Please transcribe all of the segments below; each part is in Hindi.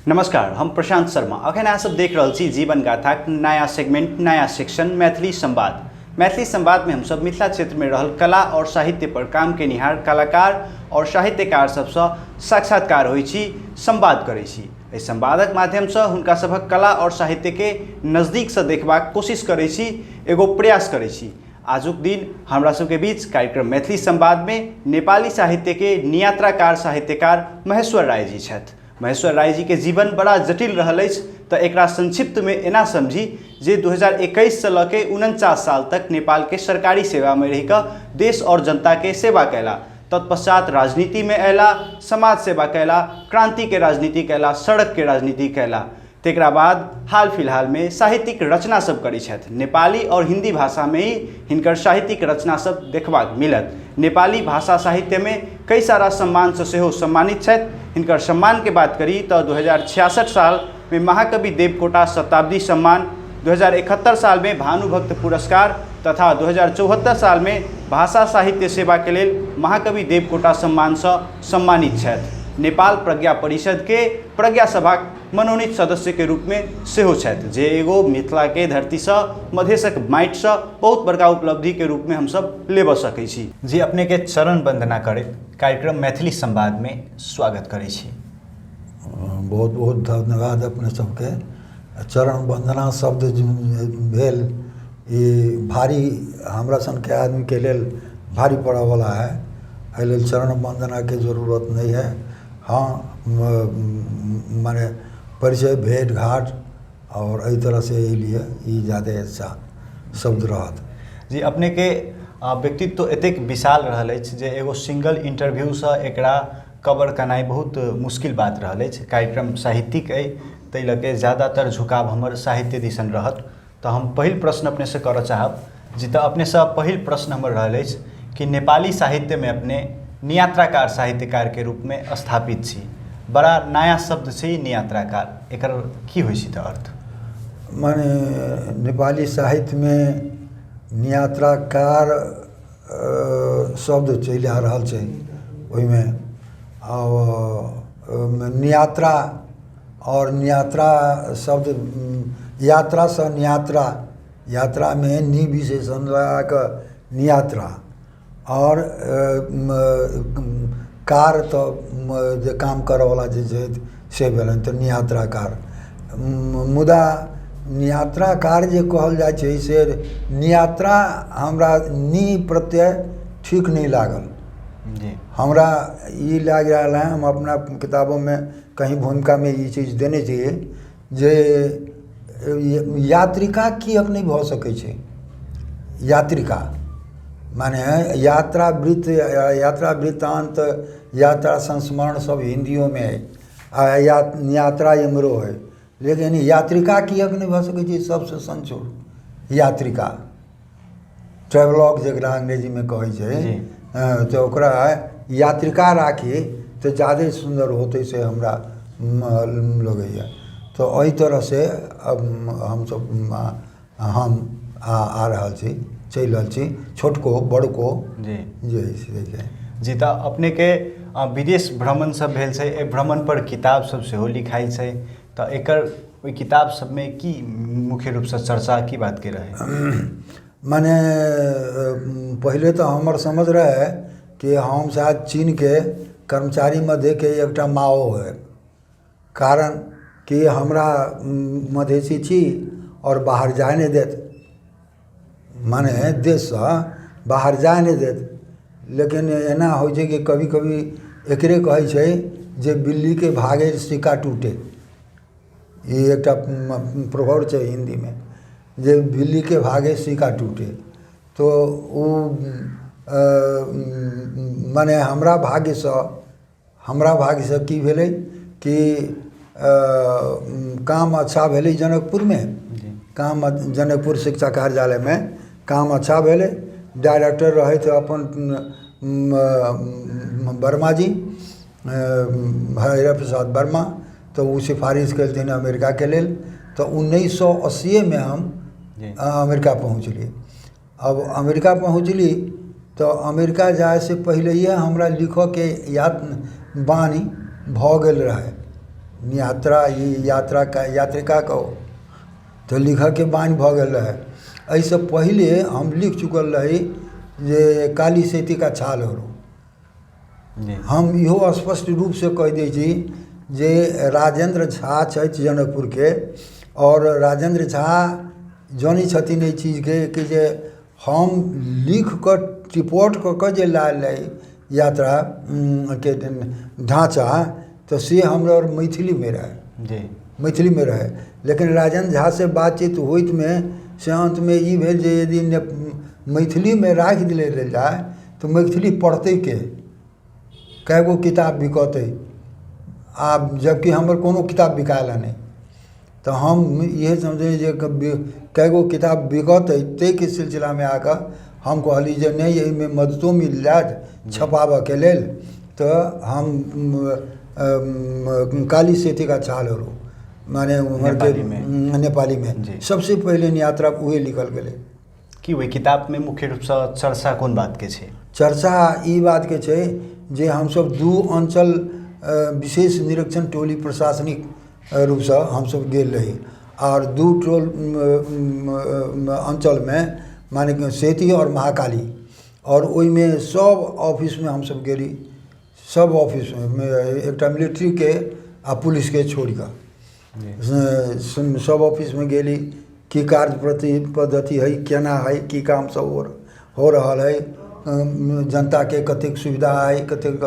नमस्कार, हम प्रशांत शर्मा। अखन अहाँ सब देख रहल छी जीवन गाथा नया सेगमेंट, नया सेक्शन मैथिली संवाद। मैथिली संवाद में हम सब मिथिला क्षेत्र में रहल कला और साहित्य पर काम के निहार कलाकार और साहित्यकार सबसँ साक्षात्कार होइ छी, संवाद करै छी। एहि संवादक माध्यम से हुनका सभक कला और साहित्य के नजदीक से देखबाक कोशिश करै छी, एगो प्रयास करै छी। आजुक दिन हमरा सबके बीच कार्यक्रम मैथिली संवाद में नेपाली साहित्य के नियात्राकार साहित्यकार महेश्वर राय जी छथि। महेश्वर राय जी के जीवन बड़ा जटिल रहल अछि, तो एकरा संक्षिप्त में एना समझी जे 2021 से लऽ के 49 साल तक नेपाल के सरकारी सेवा में रहि कऽ देश और जनता के सेवा कैला। तत्पश्चात राजनीति में अयला, समाज सेवा कैला, क्रांति के राजनीति कैला, सड़क के राजनीति कैला। तेकरा बाद हाल फिलहाल में साहित्यिक रचना सब करै छथि। नेपाली और हिंदी भाषा में ही हिनकर साहित्यिक रचना सब देखबाक मिलत। नेपाली भाषा साहित्य में कई सारा सम्मान से सेहो सम्मानित छथि। हिनकर सम्मान के बात करी तो 2066 साल में महाकवि देवकोटा शताब्दी सम्मान, 2071 साल में भानुभक्त पुरस्कार तथा 2074 साल में भाषा साहित्य सेवा के लेल महाकवि देवकोटा सम्मान से सम्मानित छथि। नेपाल प्रज्ञा परिषद के प्रज्ञा सभा मनोनीत सदस्य के रूप में सेहो छथि, जे एगो मिथिला के धरती से मधेशक माटि से बहुत बड़का उपलब्धि के रूप में हम सब लेब सकै छी। जी अपने के चरण वंदना करैत कार्यक्रम मैथिली संवाद में स्वागत करै छी। बहुत बहुत धन्यवाद अपने सबके। चरण वंदना शब्द भेल ई भारी हमरा सन के आदमी के लेल भारी पड़े वाला है। एहि लेल चरण वंदना के जरूरत नहीं है। हाँ, माने परिचय भेंट घाट और एहि तरह से लिए ई ज़्यादा अच्छा शब्द रहत। जी अपने के व्यक्तित्व एतेक विशाल रहल अछि जे एगो सिंगल इंटरव्यू से एकरा कवर करनाइ बहुत मुश्किल बात रहल अछि। कार्यक्रम साहित्यिक अइ, ताहि लऽ के ज़्यादातर झुकाव हमर साहित्य दिसन रहत। तो हम पहिल प्रश्न अपने से करऽ चाहब जी। तो अपने से पहिल प्रश्न हमर रहल अछि कि नेपाली साहित्य में अपने नियात्राकार साहित्यकार के रूप में स्थापित छी। बड़ा नया शब्द छै नियात्राकार, एकर की होइ छै अर्थ? माने नेपाली साहित्य में नियात्राकार शब्द चलि आ रहल छै। ओहिमे नियात्रा और नियात्रा शब्द यात्रा से नियात्रा, यात्रा में नि विशेषण लगा कऽ नियात्रा और कार तो जे काम करऽ वाला जे छै से भेलनि तऽ नियात्राकार। मुदा नियात्राकार जे कहल जाइ छै से नियात्रा हमरा नि प्रत्यय ठीक नहीं लागल जी। हमरा ई लाग रहल है, हम अपना किताबों में कहीं भूमिका में ये चीज़ देने चाहिए जे यात्रिका किएक नहीं भऽ सकै छै। यात्रिका माने यात्रा वृत्त, यात्रा वृत्तांत, यात्रा संस्मरण सब हिंदियों में है। यात्रा इमरो है, लेकिन यात्रिका किएक नहीं भऽ सकै छै? सबसे संचोर यात्रिका, ट्रेवलॉग जकरा अंग्रेजी में कहै छै, तो ओकरा यात्रिका राखी तो ज़्यादा सुंदर होते से हमरा लगैए। तो एहि तरह से हम सब हम आ रहल छी, चलि रहल छी, छोटको बड़को जी जी। जी तो अपने के विदेश भ्रमण सब भेल छै, ए भ्रमण पर किताब सब सेहो लिखाई छै। तो एकर ओइ किताब सब में की मुख्य रूप से चर्चा की बात के रहे? माने पहले तो हमर समझ रहे कि हम शायद चीन के कर्मचारी मध्य के एकटा माओ है। कारण कि हमरा मधेसी छी और बाहर जाए नहीं देत, माने देश से बाहर जाए नहीं देत। लेकिन एना हो छै कि कभी कभी एकरे कहै छै जे बिल्ली के भागे सिक्का टूटे। ये एक प्रभाव छै हिंदी में, जे बिल्ली के भागे सिक्का टूटे। तो वो माने हमरा भाग्य से की भेलै कि काम अच्छा भेलै जनकपुर में। काम जनकपुर शिक्षा कार्यालय में काम अच्छा भेलै। डायरेक्टर रहे थे अपन वर्मा जी, हरिहर प्रसाद वर्मा। तो वो सिफारिश केलथिन अमेरिका के लेल। तो 1980 में हम अमेरिका पहुँचली। अब अमेरिका पहुँचली तो अमेरिका जाए से पहले हमरा लिखऽ के याद बानी भऽ गेल रहे। यात्रा यात्रा का यात्रिका कहो तो लिखऽ के बानी भऽ गेल रहे। एहिसँ पहिले हम लिख चुकल रही जे काली सेती का छाल हो। हम इहो स्पष्ट रूप से कह दै छी जे राजेंद्र झा छथि जनकपुर के, और राजेंद्र झा जानै छथिन एहि चीज के कि जे हम लिख कर रिपोर्ट कऽ के जे लायल यात्रा के ढांचा तो से हमरा मैथिली में रहे जी, मैथिली में रहे। लेकिन राजेंद्र झा से बातचीत होइत में से अंत में ई भेल जे यदि मैथिली में राख दिले जाए तो मैथिली पढ़ते के कैगो किताब बिकते, आब जबकि हमर कोनो किताब बिकायल नहीं। तो हम ये समझे जे कैगो किताब बिकते ते के सिलसिला में आकर हम कहली जे नहीं एहिमे मददो मिल जाए छपाबऽ के लेल। तो हम काली सेती का छाल हो माने उमर के नेपाली में सबसे पहले यात्रा उहे लिखल गए कि वही किताब में मुख्य रूप से चर्चा कोन बात के छे? चर्चा ई बात के छे जे हम सब 2 अंचल विशेष निरीक्षण टोली प्रशासनिक रूप से हम सब गेल रही, और 2 टोल अंचल में माने सेती और महाकाली, और ओई में सब ऑफिस में हम सब गेली, सब ऑफिस में एक मिलिट्री के आ पुलिस के छोड़ कर सब ऑफिस में गेली की कार्य पद्धति है, केना है, की काम सब हो रहा है, जनता के कतेक सुविधा है, कतेक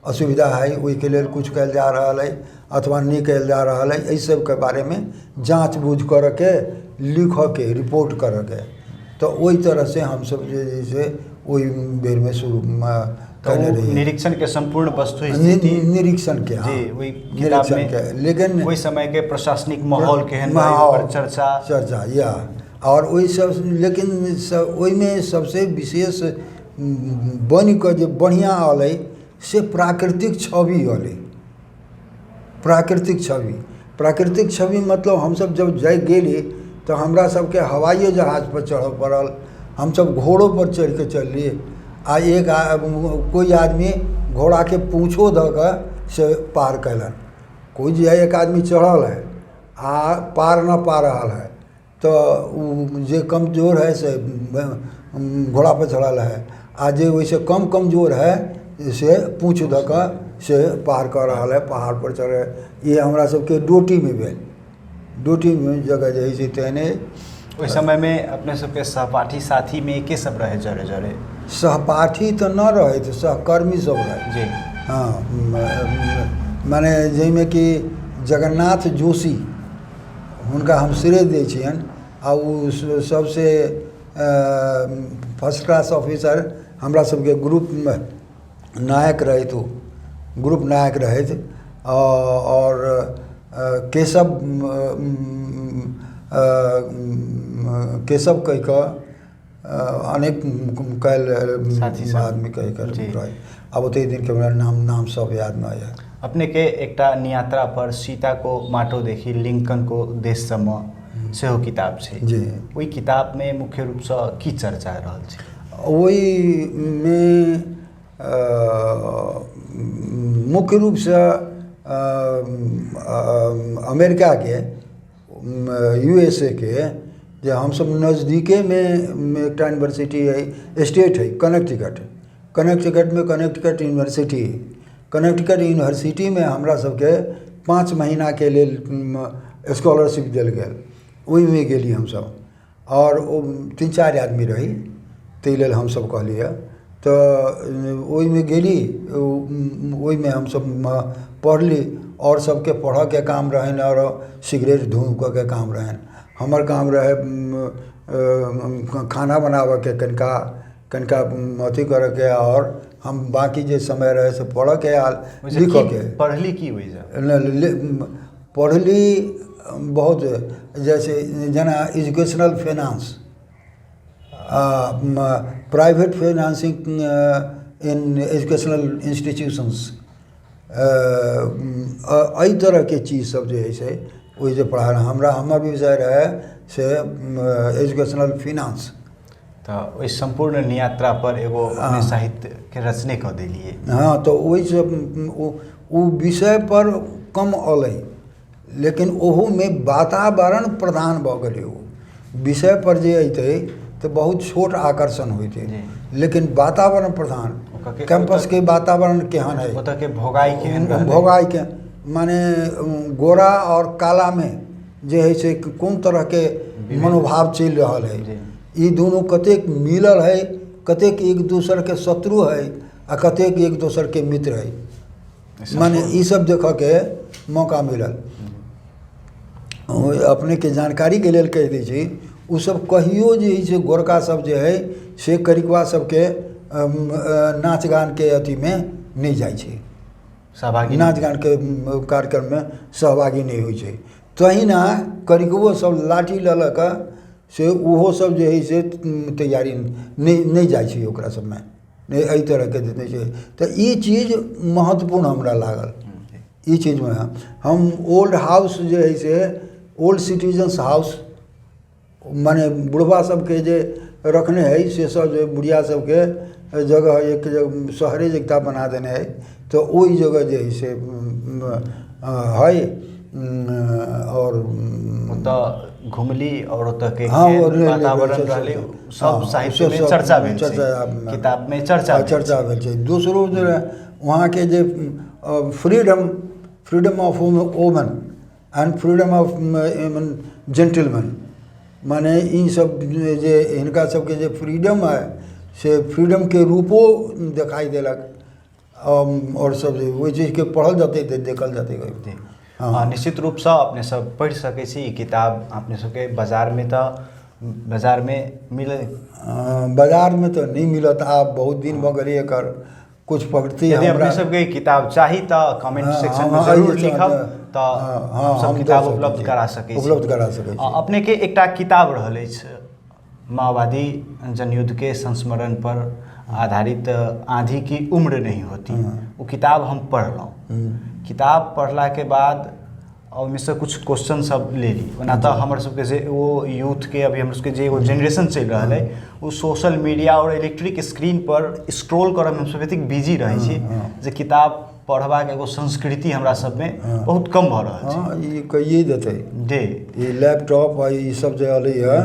असुविधा है, ओहि के लेल कुछ कल जा रहा है अथवा नहीं कल जा रहा है, इस सब के बारे में जांच बूझ कर के लिख के रिपोर्ट कर के। तो वही तरह से हम सब जैसे वही बेर में शुरू करने रही निरीक्षण के संपूर्ण वस्तु स्थिति निरीक्षण के जी वही किताब में के, लेकिन वही समय के प्रशासनिक माहौल केहन पर चर्चा या और वही सब, लेकिन वही में सबसे विशेष बन के जो बढ़िया अल से प्राकृतिक छवि अल। प्राकृतिक छवि मतलब हम सब जब जाए गेली तो हमरा सबके हवाई जहाज पर चढ़ पड़ल, हम सब घोड़ों पर चढ़ के चलिए, आ एक कोई आदमी घोड़ा के पूँछो द के से पार कैलन, कोई जो है एक आदमी चढ़ल है आ पार न पा रहा है, तो जे कमजोर है से घोड़ा पर चढ़ल है, आ जे वैसे कम कमजोर है से पूँछ द के से पार कर रहा है, पहाड़ पर चढ़े। ये हमरा सबके डोटी में भेल, डोटी में जगह जे है तेने उस समय में अपने सबके सहपाठी साथी में के सब रहे जरे सहपाठी तो न रहे थे, सहकर्मी सब रहे जी। हाँ माने जैमे कि जगन्नाथ जोशी उनका हम श्रेय दै छियन, आ उ सबसे फर्स्ट क्लास ऑफिसर हमरा सबके ग्रुप में नायक रहे तो ग्रुप नायक रहे थे, और केशव कह के अनेक कैल आदमी कह कर रहे। अब ओते दिन के हमरा नाम सब याद न आया। अपने के एकटा यात्रा पर सीता को माटो देखी लिंकन को देश सम सेहो किताब छे जी। वही किताब में मुख्य रूप से की चर्चा रहल छे? वही में मुख्य रूप से अमेरिका के USA के जे हम सब नज़दीके में एक यूनिवर्सिटी है, स्टेट है कनेक्टिकट में कनेक्टिकट यूनिवर्सिटी। कनेक्टिकट यूनिवर्सिटी में हमरा सबके 5 महीना के लिए स्कॉलरशिप दिल गया, वही में गेली हम सब, और 3-4 आदमी रही ताहि लेल हम सब कहलिए, तो वही में गेली, वही में हम सब पढ़ली, और सबके पढ़ के काम रहन और सिगरेट धूप के काम रहन। हमर काम रहे खाना बनावे के कनका अथी करे के, और हम बाकी जे समय रहे से पढ़ के आ लिख के। पढ़ली की हुई पढ़ली बहुत, जैसे जना educational finance, private financing in educational institutions, एहि तरह के चीज़ सब जो है से वही से पढ़ा। हमर विषय रहे से एजुकेशनल फाइनेंस। तो इस संपूर्ण यात्रा पर एगो अपने साहित्य के रचने कर दिलिए। हाँ, तो वही से वो विषय पर कम अल, लेकिन ओहू में वातावरण प्रधान भऽ गेलै। ओ विषय पर जे अइतै तो बहुत छोट आकर्षण होइतै, लेकिन वातावरण प्रधान कैंपस के वातावरण केहन है, ओतऽ के भोगाई केहन रहलै, भोगाई के माने गोरा और काला में जे है से कोन तरह के मनोभाव चल रहा है, ये दोनों कतेक मिलल है, कतेक एक दूसर के शत्रु है आ कतेक एक दूसर के मित्र है, माने ये सब देख के मौका मिलल। अपने के जानकारी के लेल कह दै छी, उ सब कहियो जे है से गोरका सब जे है से करिकवा सब के नाच गान के अथी में नहीं जाइ छै, सहभागी नाच गान के कार्यक्रम में सहभागी नहीं होइ छै। तहिना करिकवो सब लाठी लऽ लऽ कऽ से ओहो सब जे है से तैयारी नहीं जाइ छै ओकरा सब में, नहीं एहि तरह के देते छै। तो ई चीज महत्वपूर्ण हमरा लागल, ई चीज में हम ओल्ड हाउस जे है से ओल्ड सिटीजन्स हाउस माने बुढ़वा सबके जे रखने है से सब जो बुढ़िया सबके जगह एक शहरे जगह बना देने है, तो वही जगह जो है से है। और ओतऽ घुमली और ओतऽ के हाँ, वातावरण रहलै, सब साहित्य में चर्चा भेल छै, किताब में चर्चा भेल छै। दूसरो जे वहाँ के जे freedom of woman and freedom of gentleman, माने इन सब जे इनका सबके जे फ्रीडम है से फ्रीडम के रूपो दिखाई देलक, और सब वही चीज के पढ़ल जाते देखल जाते। हाँ, निश्चित रूप से अपने सब पढ़ सकै छी। किताब अपने सबके बाजार में तो बाजार में मिले, बाजार में तो नहीं मिलत, आप बहुत दिन भऽ गेलै एकर कुछ पकड़ती। यदि अपने सबके किताब चाही तो कमेंट सेक्शन में जरूर लिखब, तो हम सब किताब उपलब्ध करा सकै छी। अपने के एकटा किताब रहल अछि माओवादी जनयुद्ध के संस्मरण पर आधारित, आंधी की उम्र नहीं होती, वो किताब हम पढ़लहुँ। किताब पढ़ला के बाद ओहिमे से कुछ क्वेश्चन सब ले ली। ओना तो हमर सबके जे वो यूथ के अभी हमर सबके जे एगो जनरेशन चल रहा है, वो सोशल मीडिया और इलेक्ट्रिक स्क्रीन पर स्क्रॉल करऽ में हम सब एतेक बिजी रहै छी जे किताब पढ़बाक एगो संस्कृति हमरा सब में बहुत कम भऽ रहल छै। हाँ, ये कहिए देते जी, ये लैपटॉप और ये सब जे अलै है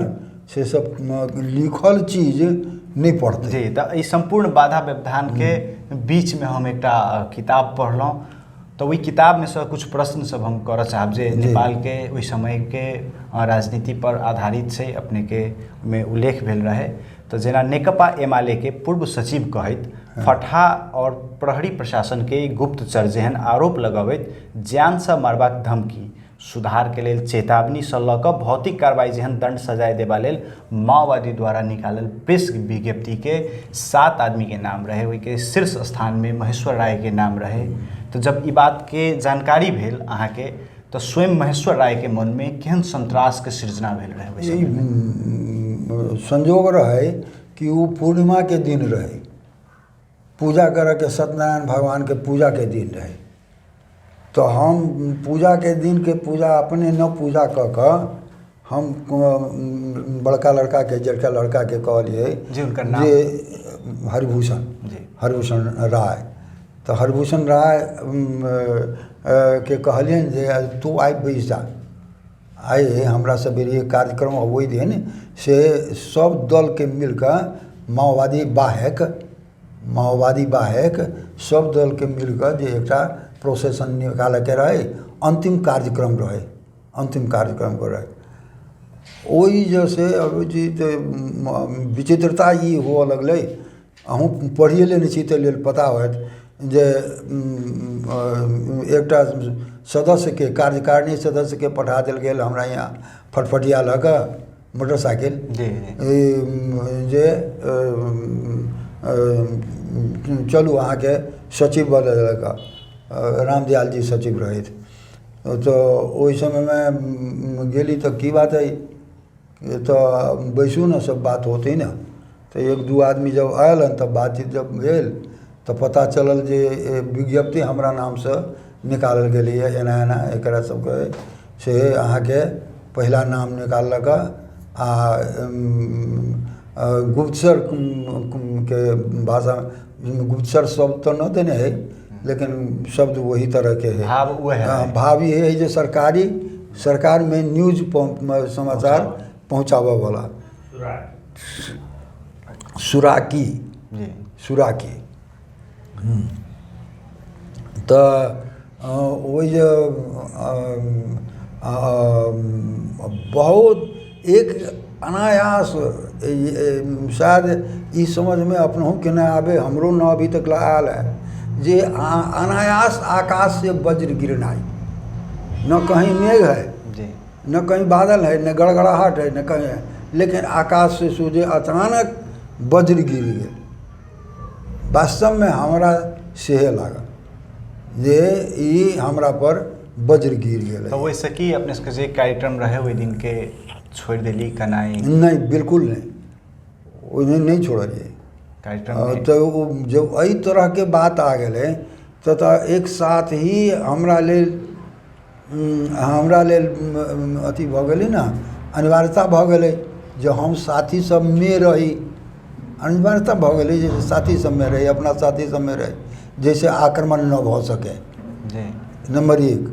से सब लिखल चीज नहीं पढ़ते जी। तो ई संपूर्ण बाधा व्यवधान के बीच में हम एकटा किताब पढ़लहुँ। तो वही किताब में से कुछ प्रश्न सब हम करऽ चाहब जे नेपाल के वही समय के राजनीति पर आधारित छै, अपने के में उल्लेख भेल रहे। तो जेना नेकपा एमाले के पूर्व सचिव कहैत फटहा और प्रहरी प्रशासन के गुप्तचर जेहन आरोप लगबैत जान से मारबाक धमकी, सुधार के लेल चेतावनी से लऽ कऽ भौतिक कार्रवाई जेहन दंड सजाए देबा लेल माओवादी द्वारा निकालल प्रेस विज्ञप्ति के 7 आदमी के नाम रहे, वही के शीर्ष स्थान में महेश्वर राय के नाम रहे। तो जब ई बात के जानकारी भेल अहाँ के, तो स्वयं महेश्वर राय के मन में केहन संतरास के सृजना भेल रहे? संजोग रहे कि वो पूर्णिमा के दिन रहे, पूजा करे के सत्यनारायण भगवान के पूजा के दिन रहे। तो हम पूजा के दिन के पूजा अपने न पूजा कऽ कऽ हम बड़का लड़का के जड़का लड़का के कहलिए जी, उनका नाम जे हरिभूषण राय। तो हरिभूषण राय के कहलियन जे तू आइ बैस जा, आइ हमरा सबेरे कार्यक्रम अबै दिन से सब दल के मिलकर माओवादी बाहेक सब दल के मिलकर जे एकटा प्रोसेसन निकाले के रहे, अंतिम कार्यक्रम रहे। ओहि जैसे अब जी विचित्रता ई हुआ लगलै, अहूँ पढ़िए लेने छी तऽ लेल पता होत जे एकटा सदस्य के कार्यकारिणी सदस्य के पठा देल गेल हमरा यहाँ फटफटिया लऽ कऽ मोटरसाइकिल जे चलू अहाँ के सचिव बदलक, रामदयाल जी सचिव रहे। तो ओहि समय में गेली तो की बात है, तो बैसू न सब बात होते न। तो 1-2 आदमी जब आयल तब बातचीत जब भेल तो पता चलल जे विज्ञप्ति हमरा नाम से निकालल गेलै है, एना एकरा सबके से अहाँ के पहला नाम निकाललक आ गुप्तचर के भाषा गुप्तचर शब्द तो न देने है, लेकिन शब्द वही तरह के है। भाव वह है। भाव ये है जो सरकार में न्यूज समाचार पहुँचावे वाला सुराकी जी सुराकी। तो वही जो बहुत एक अनायास शायद इस समझ में अपनों के न आवे, हमरो न अभी तक आयल है जे अनायास आकाश से वज्र गिरनाई, न कहीं मेघ है जी, न कहीं बादल है, न गड़गड़ाहट है, न कहीं है, लेकिन आकाश से सूझे अचानक वज्र गिर गए। वास्तव में हमरा सेहे लगा जे ई हमरा पर वज्र गिर गए। तो वैसे कि अपने सबके जे कार्यक्रम रहे ओहि दिन के छोड़ देली कनाई? नहीं, बिल्कुल नहीं, उन्हें नहीं छोड़िए कार्यक्रम। तो जब एहि तरह के बात आ गए तो एक साथ ही हमरा लेल अथी भ गेलै ना, अनिवार्यता भ गेलै जो हम साथी सब में रही, अनिवार्यता भ गेलै जैसे साथी सब में रही, अपना साथी सब में रही, जैसे आक्रमण न भ सके जी। नंबर 1।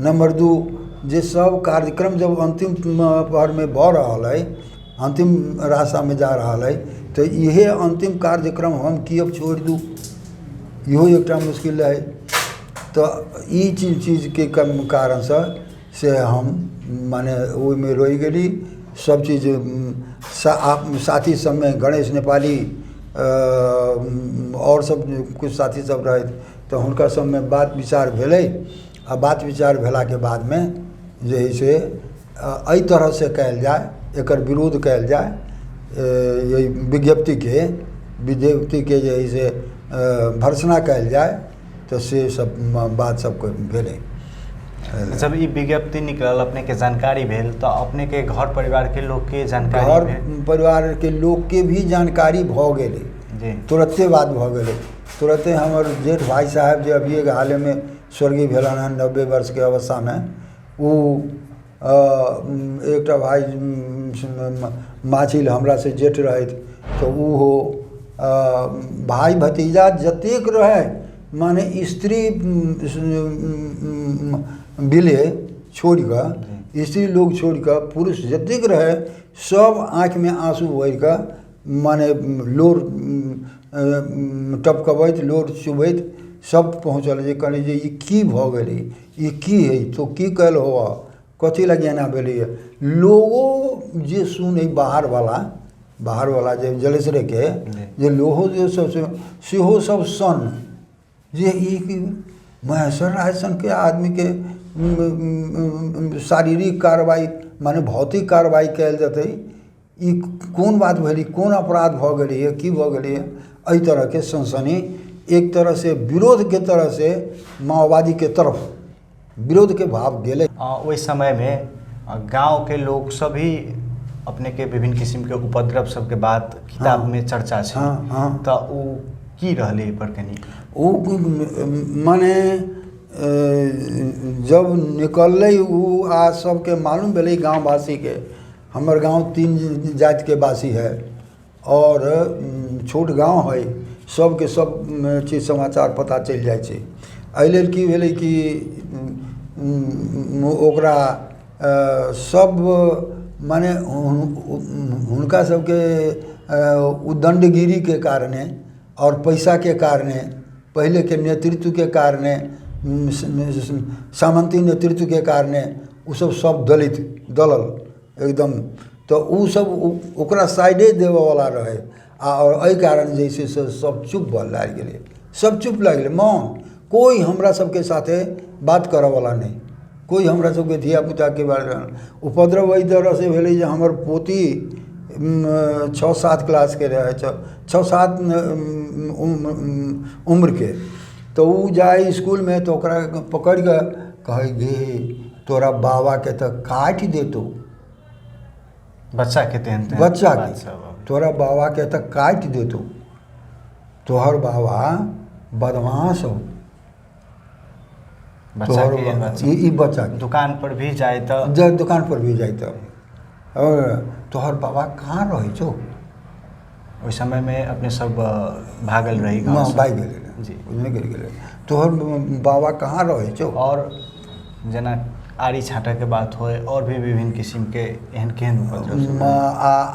नंबर 2, जे सब कार्यक्रम जब अंतिम पहर में भ रहा है, अंतिम रास्ता में जा रहा है, तो इहे अंतिम कार्यक्रम हम किए छोड़ दूँ, इहो एक मुश्किल है। तो ई चीज़ के कारण से हम माने ओहि में रह गई। सब चीज़ साथी सब में गणेश नेपाली और सब कुछ साथी सब रहे, तो हुनका सब में बात विचार भेलै। आ बात विचार भेला के बाद में जे है से एहि तरह से कयल जाए, एकर विरोध कयल जाए, यही विज्ञप्ति के जे है से भर्त्सना कयल जाए, तो से सब बात सबको भेलै। जब ये विज्ञप्ति निकलल अपने के जानकारी भेल, तो अपने के घर परिवार के लोग के जानकारी घर भेल? परिवार के लोग के भी जानकारी भ गेलै जी। तुरंते बात भ गेलै। तुरंते हमर जेठ भाई साहब जे अभी हाल में स्वर्गीय भेलन हन 90 वर्ष के अवस्था में, वो एक भाई माछिल हमरा से जेठ रहे, तो वो हो भाई भतीजा जतेक रहे, माने स्त्री बिले छोड़ कर, स्त्री लोग छोड़ कर पुरुष जतेक रहे, सब आँख में आंसू भर कर, माने लोर टपकबैत, लोर चुबैत सब पहुँचल जे कहले जे ई की भ गेलै, ई की है, तो की कल हो, कथी लगे एना भेलै। लोगो जे सुने बाहर वाला जे जलेसरे के जे लोहो जे सब सेहो सब सन जे ई महेश्वर राय सन के आदमी के शारीरिक कार्रवाई माने भौतिक कार्रवाई कयल जेतै, ई कोन बात भेलै, कोन अपराध भ गेलै, की भ गेलै। एहि तरह के सनसनी एक तरह से विरोध के तरह से माओवादी के तरफ विरोध के भाव गेले। उस समय में गांव के लोग सभी अपने के विभिन्न किस्म के उपद्रव सबके बात किताब में चर्चा छै। तो उ की रहले पर कनी उ माने जब निकललै उ आ सबके मालूम भेलै गाँववासी के, हमर गांव 3 जाति के वासी है और छोट गांव है, सबके सब चीज समाचार पता चल जाए छै। एहि लेल की भेलै कि ओकरा सब माने हुनका सबके उदंडगिरी के कारणे और पैसा के कारणे, पहले के नेतृत्व के कारणे, सामंती नेतृत्व के कारणे उ सब दलित दलल एकदम, तो उ सब ओकरा साइडे देवे वाला रहे। और एहि कारण जैसे सब चुप लाग गेलै, सब चुप लाग गेलै, मौन, कोई हमरा सबके साथे बात करे वाला नहीं, कोई हमरा सबके धिया पुता के बारे में उपद्रव एहि तरह से भेलै जे हमर पोती 6-7 क्लास के रहे, 6-7 उम्र के, तो उ जाए स्कूल में तो ओकरा पकड़ के कहे गे तोरा बाबा के तो काट देतो, बच्चा के तेहन बच्चा के तोरा बाबा के तो काट देतो, तोहर बाबा बदमाश हो। बच्चा के ई बच्चा के दुकान पर भी जाए तो जब दुकान पर भी जाए तो और तोहर बाबा कहाँ रहे छो। उस समय में अपने सब भागल रही भाग गेलै। जी बुझने गिर गेलै तोहर बाबा कहाँ रहै छौ। और जेना आरी छाँटा के बात होय और भी विभिन्न किस्म के एहन केहन उपद्रव सब रहै?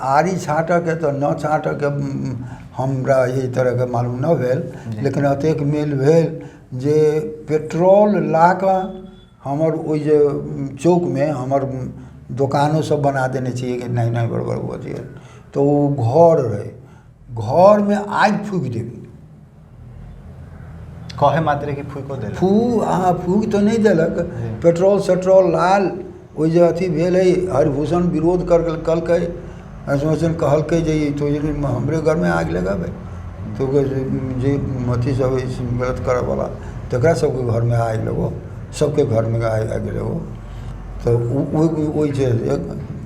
आरी छाँटके तऽ न छाँटके हमरा एहि तरहके मालूम न भेल, लेकिन एतेक मेल भेल जे पेट्रोल ला कऽ हमर ओहि जे चौकमे हमर दोकानो सब बना देने छियै कि नहीं नहीं बड़बड़ हुआ दिए, तो वो घर रहे, घर में आगि फूकि देवी। कहे मात्रे कि फूको देलक? फूक तो नहीं देलक, पेट्रोल सेट्रोल लाल ओहि जे अथी भेल है, हरिभूषण विरोध करलकै, हरिभूषण कहलकै जे तो हमरे घरमे आगि लगाबै, तो जे अथी सब गलत करऽ वाला तकरा सबके घरमे आगि लगो, सबके घरमे आगि लगो। तो ओहि छै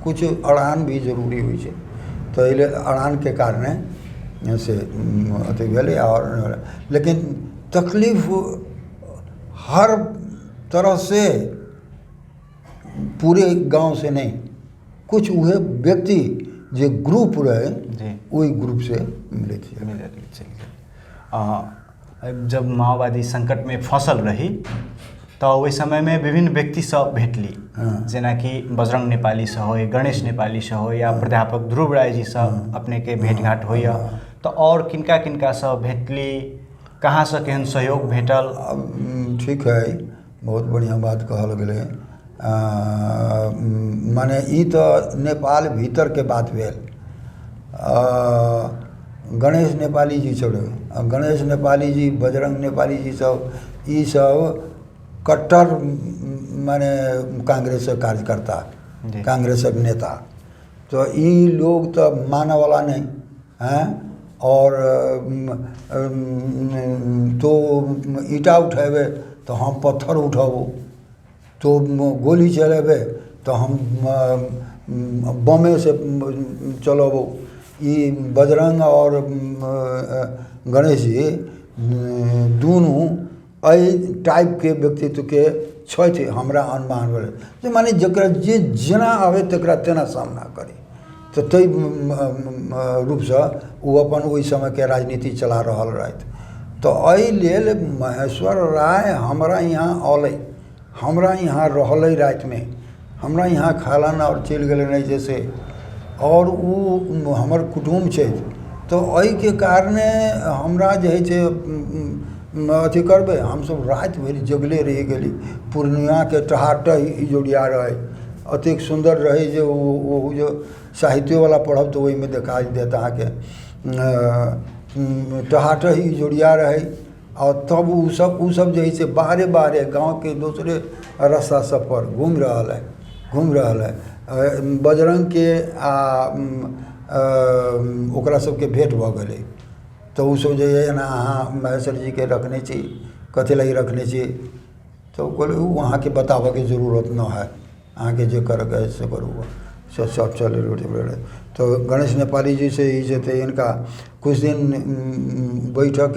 कुछ अड़ान भी जरूरी होइ छै, तो एहि लेल अड़ानके कारणे से अथी भेलै। और लेकिन तकलीफ हर तरह से पूरे गांव से नहीं, कुछ वह व्यक्ति जे ग्रुप रहे वही ग्रुप से मिले थे। जब माओवादी संकट में फसल रही तो ओहि समय में विभिन्न व्यक्ति सब भेटली, जेना कि बजरंग नेपाली से हो, गणेश नेपाली से हो, या प्राध्यापक ध्रुव राय जी सब अपने के भेंटघाट होइया, तो और किनका किनका सब भेटली, कहाँ से केहन सहयोग भेटल? ठीक है, बहुत बढ़िया बात कहल गेलै। माने ई तो नेपाल भीतर के बात भेल। गणेश नेपाली जी सब रहे, गणेश नेपाली जी, बजरंग नेपाली जी सब, ई सब कट्टर माने कांग्रेसक कार्यकर्ता, कांग्रेसक नेता, तो ई लोग तो माने वाला नहीं हैं। और तो ईटा उठेबे तो हम पत्थर उठाबो, तो गोली चलेबे तो हम बमे से चलबो। ई बजरंग और गणेश जी दोनों एहि टाइप के व्यक्तित्व के छथि, हमरा अनुमान भेल जे माने जकरा जे जेना आवे तकरा तेना सामना करी, तो ताहि रूपसँ ओ अपन ओहि समयके राजनीति चला रहल रहथि। तो एहि लेल महेश्वर राय हमरा यहाँ अलै, हमरा यहाँ रहलै रातिमे, हमरा यहाँ खालन और चलि गेलै नहीं जैसे, और ओ हमर कुटुम्ब छै, तो एहिके कारणे हमरा जे है छै अथी करबै, हमसब राति भरि जगले रहि गेली। पूर्णियाके टहाटह इजोरिया रहे, अतेक सुंदर रहे जे ओ जो साहित्योवाला पढ़ब तो ओहिमे देखाई देत अहाँके टहाटह इजोरिया रहे। और तब उ सब जे है से बाहरे बाहरे गाँव के दूसरे रास्ता सब पर घूमि रहल है। बजरंग के ओकरा सबके भेंट भऽ गेलै, तो उ सब जे है ना अहाँ महेश्वर जी के रखने छी, कथी लगी रखने छी, तो कहले वहाँ के बताबऽ के जरूरत न है, अहाँ के जे करके है से करू, सब चले रोड। तो गणेश नेपाली जी से ही जे इनका कुछ दिन बैठक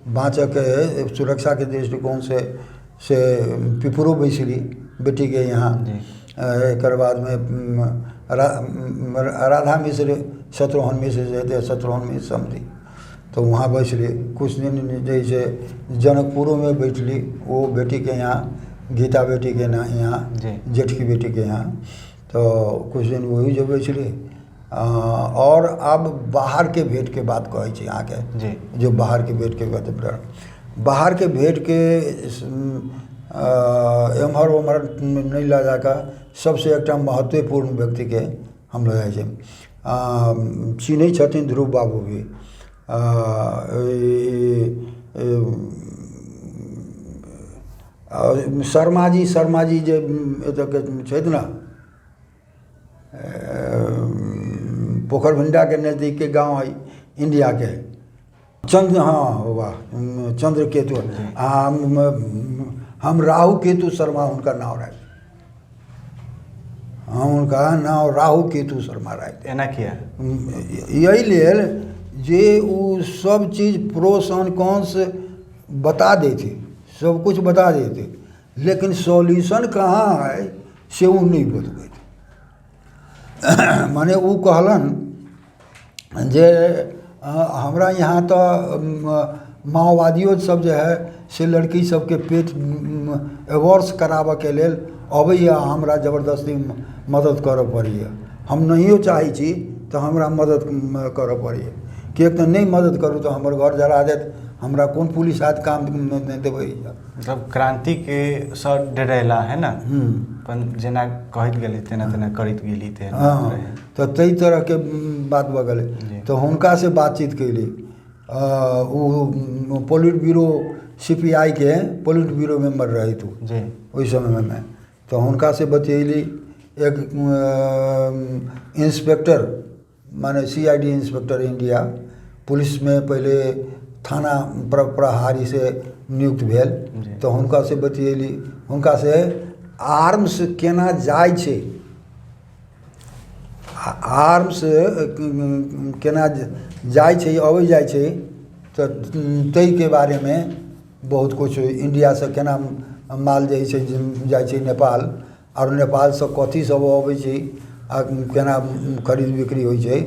बाँचऽ के सुरक्षा के दृष्टिकोण से पिपरो बैसली बेटी के यहाँ। एक बाद में राधा मिश्र, शत्रुघ्न मिश्र जे शत्रुघ्न मिश्र समझी, तो वहाँ बैठली कुछ दिन, जैसे जनकपुरों में बैठली वो बेटी के यहाँ, गीता बेटी के यहाँ, जेठ की बेटी के यहाँ, तो कुछ दिन वही जो बैठली। और अब बाहर के भेंट के बात कहै छी अहाँके, जो बाहर के भेंट के बात, बाहर के भेंट के एम्हर ओम्हर नहीं ला जाकर सबसे एकटा महत्वपूर्ण व्यक्ति के हम लऽ जाइ छी। चिन्है छथिन ध्रुव बाबू भी, शर्मा जी जे एतऽके छथि ने, पोखरभिंडा के नज़दीक के गांव है इंडिया के, चंद्रकेतु, हम राहु केतु शर्मा उनका नाम रहे, हम उनका नाम राहु केतु शर्मा रहे। एना किया? यही लेल जे वो सब चीज़ प्रोस एंड कॉन्स बता देते, सब कुछ बता देते, लेकिन सॉल्यूशन कहाँ है से वो नहीं बतबैत। माने वो कहलन जे हमरा यहाँ तो माओवादियों सब जे है से लड़की सबके पेट एवर्स कराबऽ के लेल अबैया, हमरा जबरदस्ती मदद करऽ पड़ैया। हम नहियो चाहै छी तऽ हमरा मदद करऽ पड़ैया, किएक तऽ नहीं मदद करूँ तो हमर घर जरा देत, हमरा कौन पुलिस हाथ काम देबै। मतलब क्रांति के सर डरेला है ना, पण जेना कहत गेली तेना तेना करत गेली ते। हाँ, तो तई तरह के बात भऽ गेलै। तो हुनका से बातचीत कैली, वो पोलिट ब्यूरो CPI के पोलिट ब्यूरो मेंबर रही तू ओहि समय में। तो हुनका से बतैली, एक इंस्पेक्टर माने CID इंस्पेक्टर इंडिया पुलिस में पहले थाना प्रभारी से नियुक्त भेल। तो हुनका से बतैली, हुनका से आर्म्स केना जाइ छै, आर्म्स केना जाइ छै अबै जाइ छै, तो तई के बारे में बहुत कुछ, इंडिया से केना माल जाइ छै नेपाल, और नेपाल से कथी सब अबै छै आ केना खरीद बिक्री होइ छै,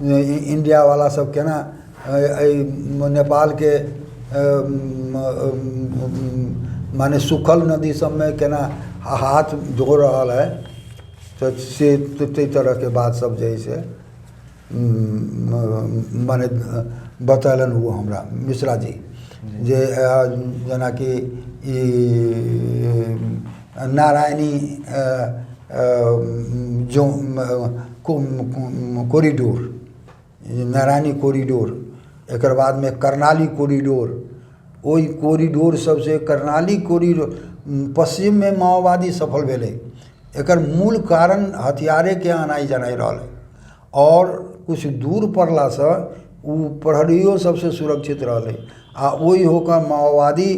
इंडिया वाला सब केना नेपाल के माने सुखल नदी सब में केना हाथ धो रहा है। तो से तई तरह के बात सब जे से माने बतैलन वो हमरा मिश्रा जी, जे जना कि नारायणी जो कॉरिडोर, नारायणी कॉरिडोर, एक बाद में करनाली कॉरिडोर, ओई कॉरिडोर सबसे करनाली कॉरिडोर पश्चिम में माओवादी सफल भेले। एकर मूल कारण हथियारे के आनाई जनाई रहल, और कुछ दूर पड़ला से उ प्रहरियो सबसे सुरक्षित रहले, आ ओई होकर माओवादी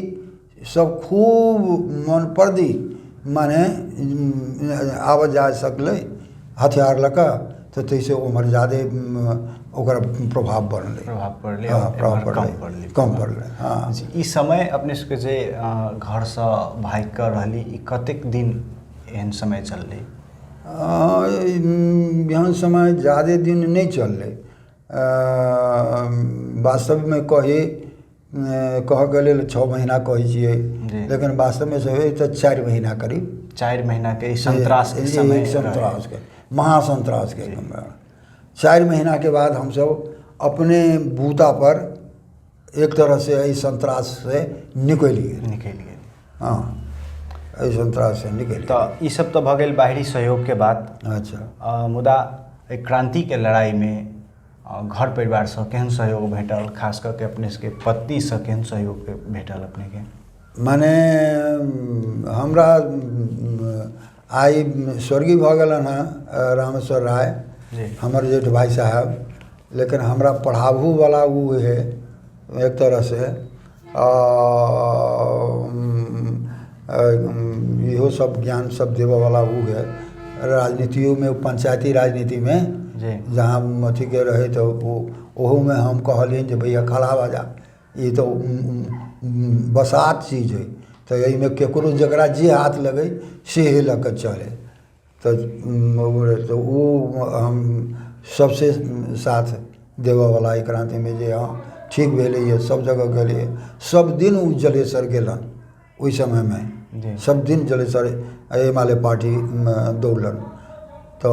सब खूब मन पर्दी माने आवाज जा सकले हथियार लका। तो तैसे उमर ज़्यादा ओकर प्रभाव पड़ले, कम पड़ले। हाँ, इस समय अपने सबके जे घर से भाग कर रहली, कतेक दिन एहन समय चलले? एहन समय ज़्यादा दिन नहीं चलले। वास्तव में कह गए 6 महीना कहे छिए, लेकिन वास्तव में से तो 4 महीना करीब, 4 महीना के संतरास के समय, संतरास के महासंतरास के 4 महीना के बाद हम सब अपने बूता पर एक तरह से इस संतरास से निकल गए। हाँ, इस संतरास से निकल। तो ये सब तो भ गेल बाहरी सहयोग के बात। अच्छा, मुदा क्रांति के लड़ाई में घर परिवार से केहन सहयोग भेटल, खास करके अपने के पत्नी से केहन सहयोग भेटल अपने के? माने हमरा आई स्वर्गीय भ गलन हैं रामेश्वर राय, हमर जेठ भाई साहब, लेकिन हमरा पढ़ाबू वाला वो है एक तरह से। इहो सब ज्ञान सब देवे वाला वो है। राजनीतियों में, पंचायती राजनीति में जहाँ अथी के रहे, तो ओहो में हम कहलिन जे भैया खड़ा बाजा, ये तो बसात चीज़ है, तो यही में केकरो जकरा जे हाथ लगे से लग चले। तो वो हम सबसे साथ देवे वाला क्रांति में जे हाँ ठीक भेले, ये सब जगह गए, सब दिन उ जलेसर गेलन ओई समय में, सब दिन जलेसर एमाले पार्टी दौड़लन। तो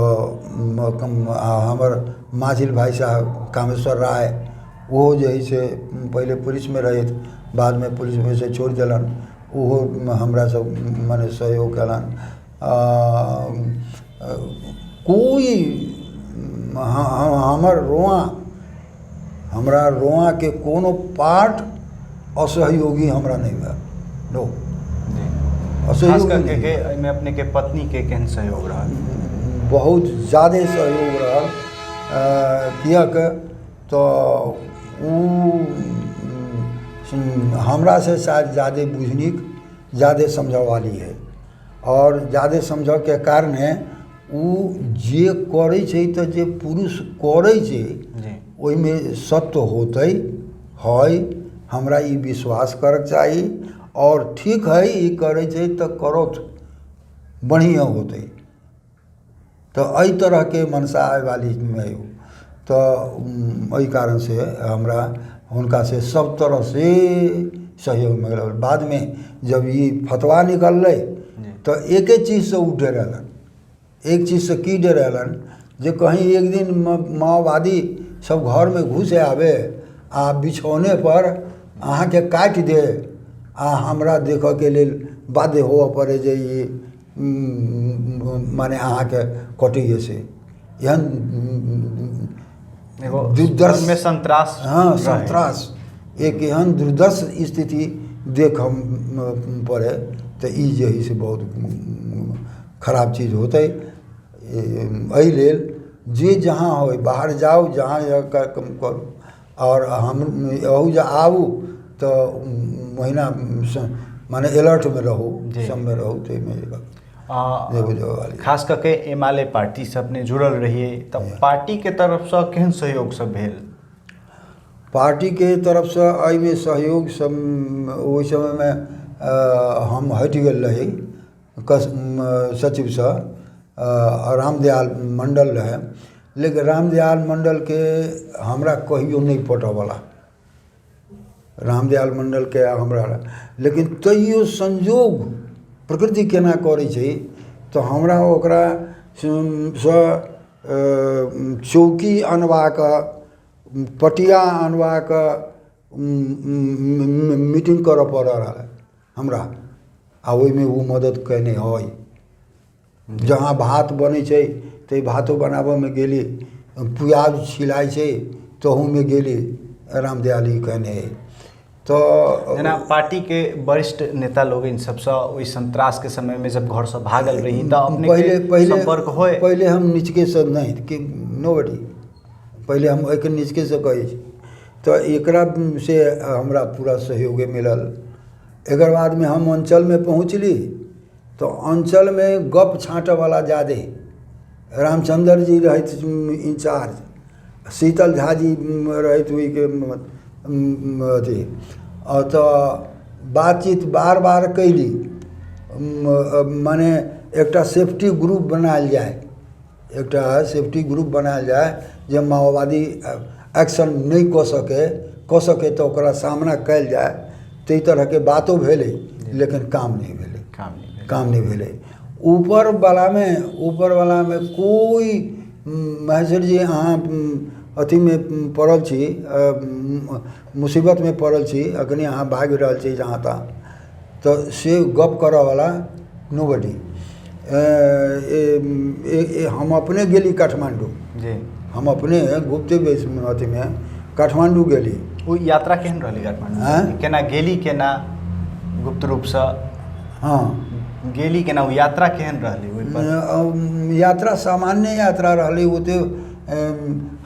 हमर माझिल भाई साहब कामेश्वर राय, वो जे है से पहले पुलिस में रहे, बाद में पुलिस में से छोड़ दिलन, वो हमरा सब माने सहयोग कलन। कोई हमरा रोआ के कोनो पार्ट असहयोगी हमरा नहीं बा, नो असहयोगी में अपने के पत्नी के केहन सहयोग रहा? बहुत ज़्यादा सहयोग रहा, कियाक तो हमरा से शायद ज़्यादा बुझनिक, ज़्यादा समझ वाली है, और ज़्यादा समझ के कारण जे करे छै, तो जे पुरुष करे छै ओहि में सत्य होते है, हमरा ई विश्वास करक चाहिए। और ठीक है ई करे छै तो करत बढ़िया होते, तो एहि तरह के मनसा आय वाली में। तो एहि कारण से हमरा उनका से सब तरह से सहयोग मिलल। बाद में जब ये फतवा निकललै तो एके चीज़ से उ डरलन, एक चीज़ से की डरलन जे कहीं एक दिन माओवादी सब घर में घुस आवे आ बिछौने पर अहाँ के काटि दे आ हमरा देखऽ के लेल बाध्य होवऽ पड़े जे ये माने अहाँ के कटिए से एहन दुर्दर्श में संत्रास, हाँ संत्रास, एक एहन दुर्दर्श स्थिति देख हम पड़े तो ई जे है से बहुत खराब चीज़ होते। एहि लेल जे जहाँ हो बाहर जाओ जहाँ करू और हम अहू जा आबू तो महीना माने अलर्ट में रहू, सब में रहू तो खास करके एमाले पार्टी सब ने जुड़ल रहिए तो पार्टी के तरफ से केहन सहयोग सब भेल? पार्टी के तरफ से एहिमे सहयोग सब ओहि समय में हम हट गेल रही सचिव से रामदयाल मंडल रहे, लेकिन रामदयाल मंडल के हमरा कहियो नहीं पटवाला, रामदयाल मंडल के हमरा, लेकिन तैयो संजोग प्रकृति केना करै छै तो हमरा ओकरा चौकी अनवा के पटिया अनवा के मीटिंग करऽ पड़ रहा हमरा, आ ओहिमे वो मदद केने है। जहाँ भात बनै छै तो भातो बनाबऽ में गेली, प्याज छिलाइ छै तहू में गेली, रामदयाली कहने है। तो जेना पार्टी के वरिष्ठ नेता लोग इन सबसे ओहि संत्रास के समय में जब घर से भागल रही तो अपने पहले संपर्क होए? पहले हम निचके से नहीं कि नोबडी, पहले हम एक निचके से कहे तो एकरा से हमरा पूरा सहयोग मिलल। एक बाद में हम अंचल में पहुँचली तो अंचल में गप छाँटे वाला ज़्यादा, रामचंद्र जी रहत इंचार्ज, शीतल झा जी रहत हुई के अथी, और तो बातचीत बार बार कैली, माने एकटा सेफ्टी ग्रुप बनायल जाए, एकटा सेफ्टी ग्रुप बनायल जाए जे माओवादी एक्शन नहीं कऽ सके तो ओकरा सामना कयल जाए, तै तरह के बातों भेलै लेकिन काम नहीं भेलै। ऊपर वाला में कोई महेश्वर जी अहाँ अथी में पड़ल छी, मुसीबत में पड़ल छी, अखनी अहाँ भाग रहल छी जहाँ तहाँ, तो से गप करऽ वाला नोबडी। हम अपने गेली काठमांडू, हम अपने गुप्ते बेस अथी में काठमांडू गेली। वो यात्रा केहन रहली काठमांडू? केना गेली, केना गुप्त रूप से? हाँ गेली केना, वो यात्रा केहन रहली? यात्रा सामान्य यात्रा रहली, वो तो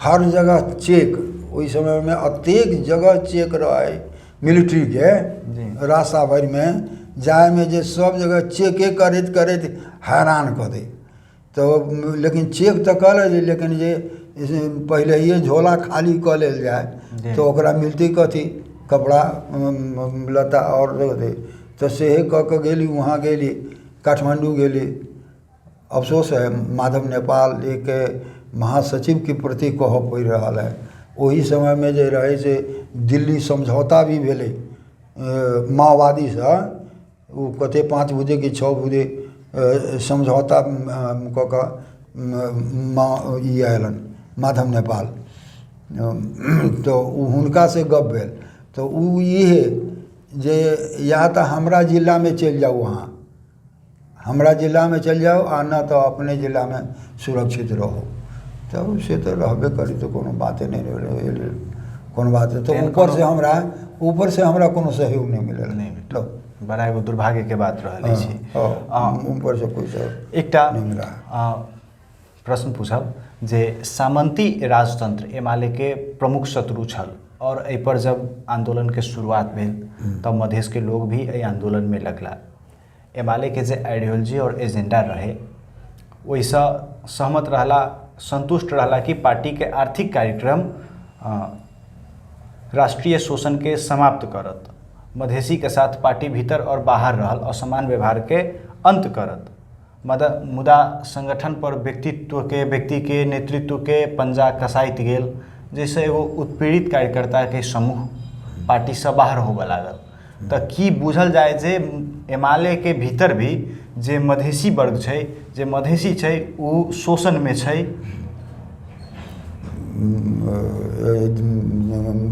हर जगह चेक, ओहि समय में अतेक जगह चेक रहे मिलिट्री के, रास्ता भर में जाए में जे सब जगह चेके करैत करैत हैरान कऽ दे। तो लेकिन चेक तो कर ले, लेकिन जे पहले ही झोला खाली कऽ लेल जाए तो ओकरा मिलते कथी, कपड़ा लता और दे, तो सेहे कऽ के गेली, वहाँ गेली, काठमांडू गेली। अफसोस है माधव नेपाल एक महासचिव के प्रति कह पड़ रहा है, वही समय में जे रहे से दिल्ली समझौता भी भेले माओवादी से, वो कते 5 बजे कि 6 बजे समझौता कऽ के आयलन माधव नेपाल, तो हुनका से गप भेल तो उ ये जे या तो हमरा जिला में चल जाओ, वहाँ हमरा जिला में चल जाओ, आ ना तो अपने जिला में सुरक्षित रहो। तो से तो रहबे करी तो कोनो बातें नहीं रहे, कोनो बात है तो ऊपर से हमरा कोनो सहयोग नहीं मिलल। नहीं तो बड़ा एगो दुर्भाग्य के बात रहल छी। ऊपर से कोई सहयोग एकटा नहीं मिला। प्रश्न पूछब जे सामंती राजतंत्र एमाले के प्रमुख शत्रु छल, और एहि पर जब आंदोलन के शुरुआत भेल तब मधेश के लोग भी एहि आंदोलन में लगला। एमाले के जे आइडियोलॉजी और एजेंडा रहे वैसा सहमत रहला, संतुष्ट रहला कि पार्टी के आर्थिक कार्यक्रम राष्ट्रीय शोषण के समाप्त करत, मधेसी के साथ पार्टी भीतर और बाहर रहल असमान व्यवहार के अंत करत, मुदा संगठन पर व्यक्ति के नेतृत्व के पंजा कसाइत गेल, जैसे एगो उत्पीड़ित कार्यकर्ता के समूह पार्टी से बाहर होबे लागल, तो की बुझल जाए जे एमाले के भीतर भी जे मधेसी वर्ग छै, जे मधेसी छै, ओ शोषण में छै?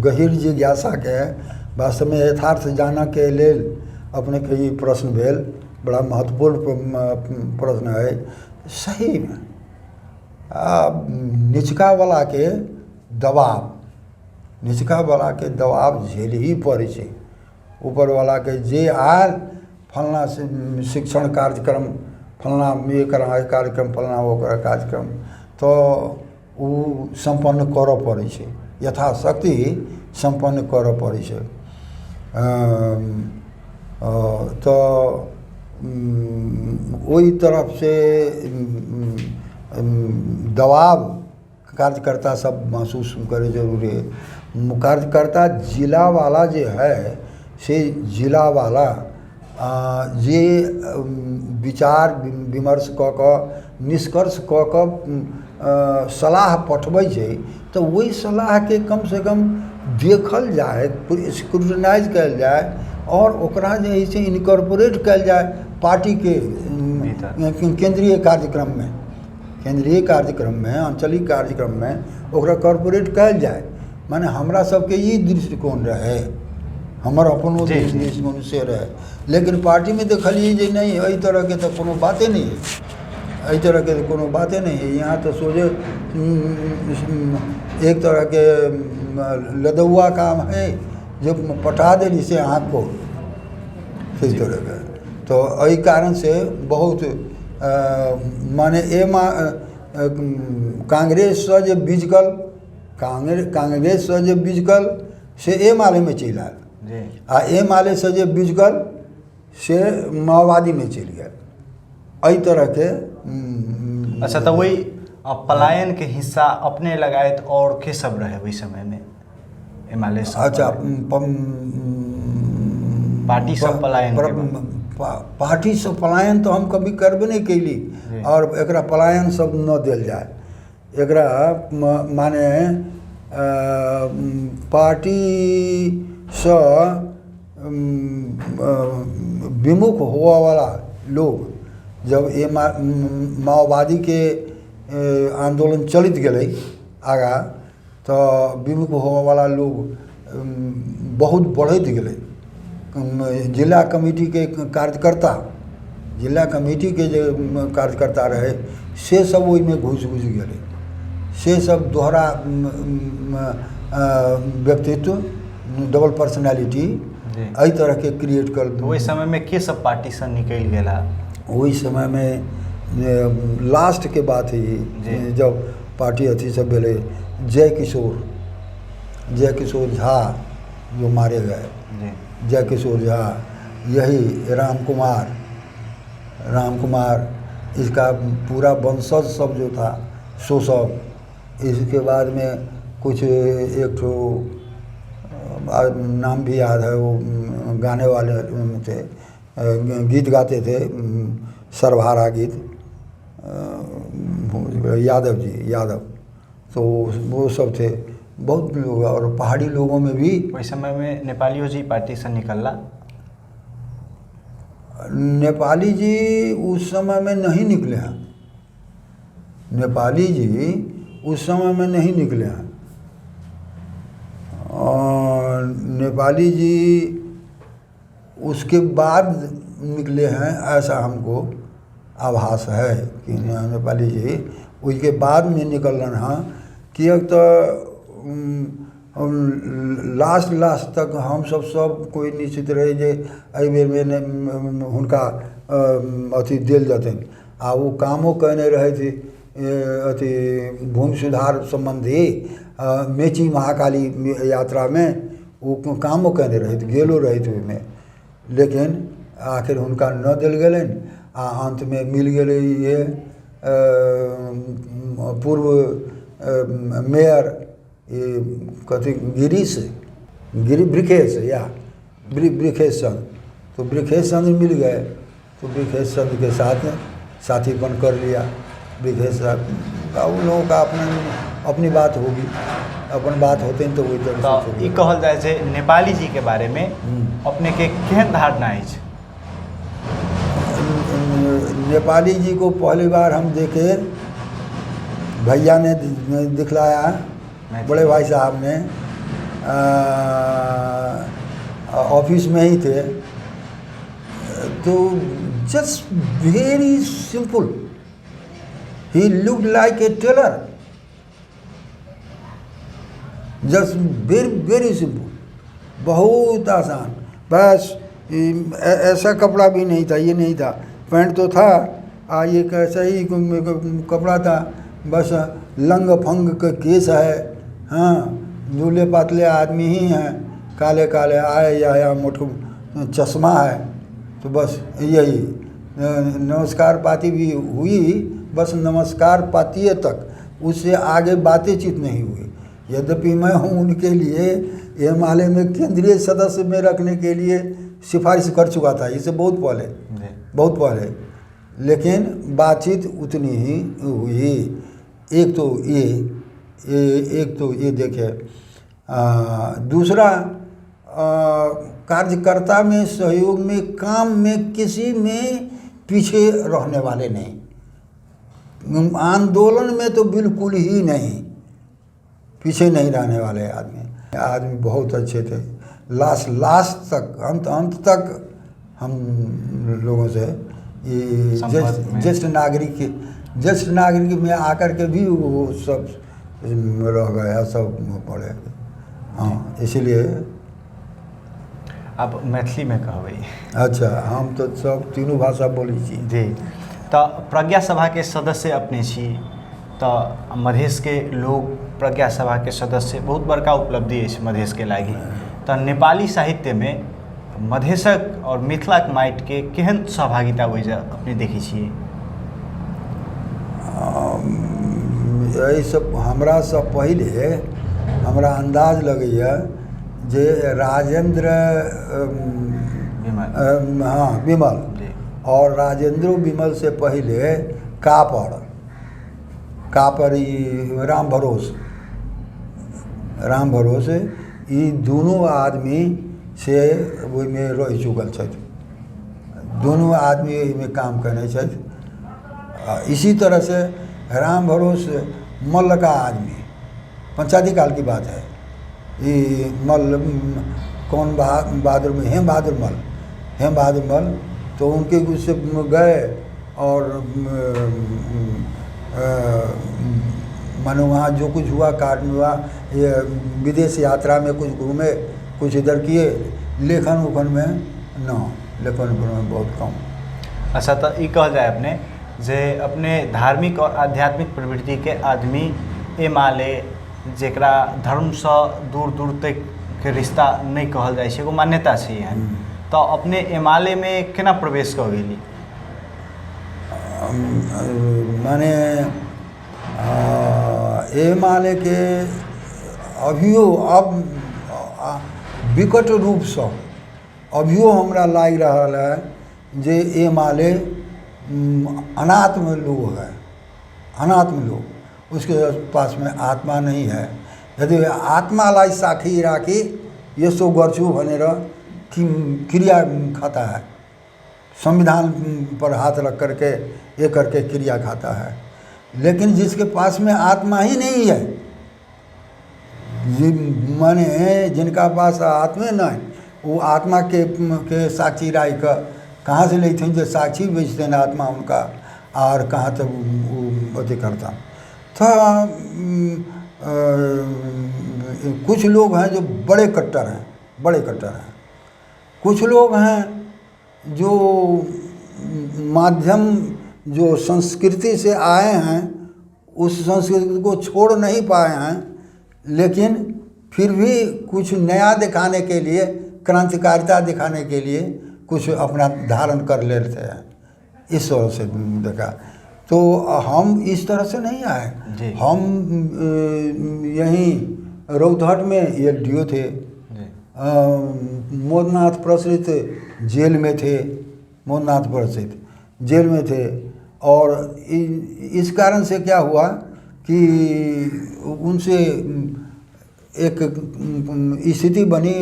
गहीर जिज्ञासा के वास्तव में यथार्थ जानऽ के लेल अपने के ई प्रश्न भेल, बड़ा महत्वपूर्ण प्रश्न है। सही में निचका वाला के दबाव झेल ही पड़े छै। ऊपर वाला के जे आयल फलना शिक्षण कार्यक्रम, फलना ये कार्यक्रम, फलना वो कार्यक्रम, तो वो संपन्न करऽ पड़े छै, यथाशक्ति संपन्न करऽ पड़े छै। तो ओई तरफ से दबाव कार्यकर्ता सब महसूस करे जरूरी है। कार्यकर्ता जिला वाला जे है से जिला वाला जे विचार विमर्श कऽ कऽ निष्कर्ष कऽ कऽ सलाह पठबै छै, तो वही सलाह के कम से कम देखल जाए, स्क्रूटनाइज कयल जाए और ओकरा जे है से इनकॉर्पोरेट कयल जाए पार्टी के केंद्रीय कार्यक्रम में, आंचलिक कार्यक्रम में ओकरा कॉर्पोरेट कयल जाए। माने हमरा सबके ई दृष्टिकोण रहे, हमर अपनो दृष्टिकोण से रहे, लेकिन पार्टी में देखलिए जे नहीं, एहि तरह के तो कोनो बाते नहीं है, एहि तरह के तो कोनो बाते नहीं है। यहाँ तो सोझे एक तरह के लदुआ काम है जो पटा दे जिसे आँख को, इस तरह का। तो एहि कारण से बहुत माने कांग्रेस से जे बीजकल, कांग्रेस से जे बीजकल से ए माले में चलि आयल, आ ए माले से जे बीजकल से माओवादी में चलि गया, एहि तरह के। अच्छा, तो वही पलायन के हिस्सा अपने लगायत और के सब रहे वही समय में एमाले से? अच्छा, पार्टी सब पलायन पार्टी से पलायन तो हम कभी करबे नहीं कैली, और एकरा पलायन सब न दिल जाए। एकरा माने पार्टी से विमुख हुआ वाला लोग जब ये माओवादी के आंदोलन चलित गए आगा, तो विमुख हुआ वाला लोग बहुत बढ़त गए। जिला कमेटी के कार्यकर्ता, जिला कमेटी के जो कार्यकर्ता रहे से सब वही में घुस गए, से सब दोहरा व्यक्तित्व, डबल पर्सनैलिटी एहि तरह के क्रिएट कर। वही समय में के सब पार्टी से निकल गया? वही समय में लास्ट के बात है जब पार्टी अथी सब भेले, जय किशोर झा जो मारे गए, जय किशोर झा, यही राम कुमार, इसका पूरा वंशज सब जो था सो सब। इसके बाद में कुछ एक तो नाम भी याद है, वो गाने वाले थे, गीत गाते थे, सरभारा गीत, यादव, तो वो सब थे बहुत लोग। और पहाड़ी लोगों में भी उस समय में नेपालियों जी पार्टी से निकलला? नेपाली जी उस समय में नहीं निकले हैं, नेपाली जी उस समय में नहीं निकले हैं। और नेपाली जी उसके बाद निकले हैं, ऐसा हमको आभास है कि नेपाली जी उसके बाद में निकल रहे हैं। कि तो लास्ट तक हम सब कोई निश्चित रहे जे एहि बेर में हुनका अथी दिल जतन, आ वो कामो कहने रहे थे अथी भूमि सुधार संबंधी मेची महाकाली यात्रा में वो कामो कहने रहे थे, गेलो रहे थे में, लेकिन आखिर हुनका न दिल गलन। आ अंत में मिल गए ये पूर्व मेयर कथी ब्रिखेश चंद्र, तो ब्रिखेश चंद्र मिल गए, तो ब्रिखेश चंद्र के साथ साथीपन कर लिया। ब्रिखेश साहब उन लोगों का अपनी बात होगी, अपन बात होते हैं तो वही तरह तो से ई कहल जाए जे नेपाली जी के बारे में अपने के केहन धारणा अछि? नेपाली जी को पहली बार हम देखे, भैया ने दिखलाया, बड़े भाई साहब ने, ऑफिस में ही थे, तो just very simple, he looked like a tailor, just very very simple, बहुत आसान। बस ऐसा कपड़ा भी नहीं था, ये नहीं था, पैंट तो था, ये कैसा ही कपड़ा था, बस लंग फंग के केस है, हाँ, दूल्हे पातले आदमी ही हैं, काले काले आए या मोटो चश्मा है, तो बस यही नमस्कार पाती भी हुई, बस नमस्कार पाती तक, उससे आगे बातचीत नहीं हुई। यद्यपि मैं हूँ उनके लिए हिमालय में केंद्रीय सदस्य में रखने के लिए सिफारिश कर चुका था, इससे बहुत पहले, लेकिन बातचीत उतनी ही हुई। एक तो ये देखे, दूसरा कार्यकर्ता में, सहयोग में, काम में किसी में पीछे रहने वाले नहीं, आंदोलन में तो बिल्कुल ही नहीं, पीछे नहीं रहने वाले आदमी बहुत अच्छे थे। लास्ट तक, अंत तक हम लोगों से ये ज्येष्ठ नागरिक में आकर के भी वो सब रह गया, सब पढ़े। हाँ, इसलिए अब मैथिली में कहबै। अच्छा, हम तो सब तीनों भाषा बोली छी जी। तो प्रज्ञा सभा के सदस्य अपने छी, तो मधेश के लोग प्रज्ञा सभा के सदस्य बहुत बड़का उपलब्धि है मधेश के लागी। तो नेपाली साहित्य में मधेशक और मिथिलाक माटि के केहन सहभागिता होइ जा अपने देखै छियै? यही सब हमरा सब पहले हमरा अंदाज लगैया जे राजेंद्र विमल और राजेंद्र विमल से पहले कापर राम भरोस ई दोनों आदमी से ओहिमे रह चुकल छथि, दोनों आदमी में काम करने छथि। इसी तरह से राम भरोस मल्ल का आदमी, पंचायती काल की बात है, ये मल्ल कौन बहादुर में हेम बहादुर मल, तो उनके उससे गए और मानो वहाँ जो कुछ हुआ, कांड हुआ, ये विदेश यात्रा में कुछ घूमे, कुछ इधर किए, लेखन उखन में बहुत कम। अच्छा, तो ये कहल जाए अपने जे अपने धार्मिक और आध्यात्मिक प्रवृत्ति के आदमी एमाले जेकरा धर्म से दूर तक के रिश्ता नहीं कहल जाए, एगो मान्यता छै यहाँ, तो अपने एमाले में केना प्रवेश कर गेली? माने एमाले के अभियो अब विकट रूप से अभियो हमरा लागि रहल है जे एमाले अनात्म लोग है, अनात्म लोग, उसके पास में आत्मा नहीं है। यदि आत्मालाई साखी राखी यसो गर्छु भनेर क्रिया खाता है, संविधान पर हाथ रख करके ये करके क्रिया खाता है, लेकिन जिसके पास में आत्मा ही नहीं है, माने जिनका पास आत्मा नहीं, वो आत्मा के साक्षी राय का कहाँ से लेते हैं, जो साक्षी बेचते हैं आत्मा उनका, और कहाँ तक वो अति करता था। कुछ लोग हैं जो बड़े कट्टर हैं, कुछ लोग हैं जो माध्यम, जो संस्कृति से आए हैं, उस संस्कृति को छोड़ नहीं पाए हैं, लेकिन फिर भी कुछ नया दिखाने के लिए, क्रांतिकारिता दिखाने के लिए कुछ अपना धारण कर लेते हैं, इस तरह से देखा। तो हम इस तरह से नहीं आए, हम यहीं रौतहट में एलडीओ थे, मोदनाथ प्रसरित जेल में थे, जेल में थे, और इस कारण से क्या हुआ कि उनसे एक स्थिति बनी,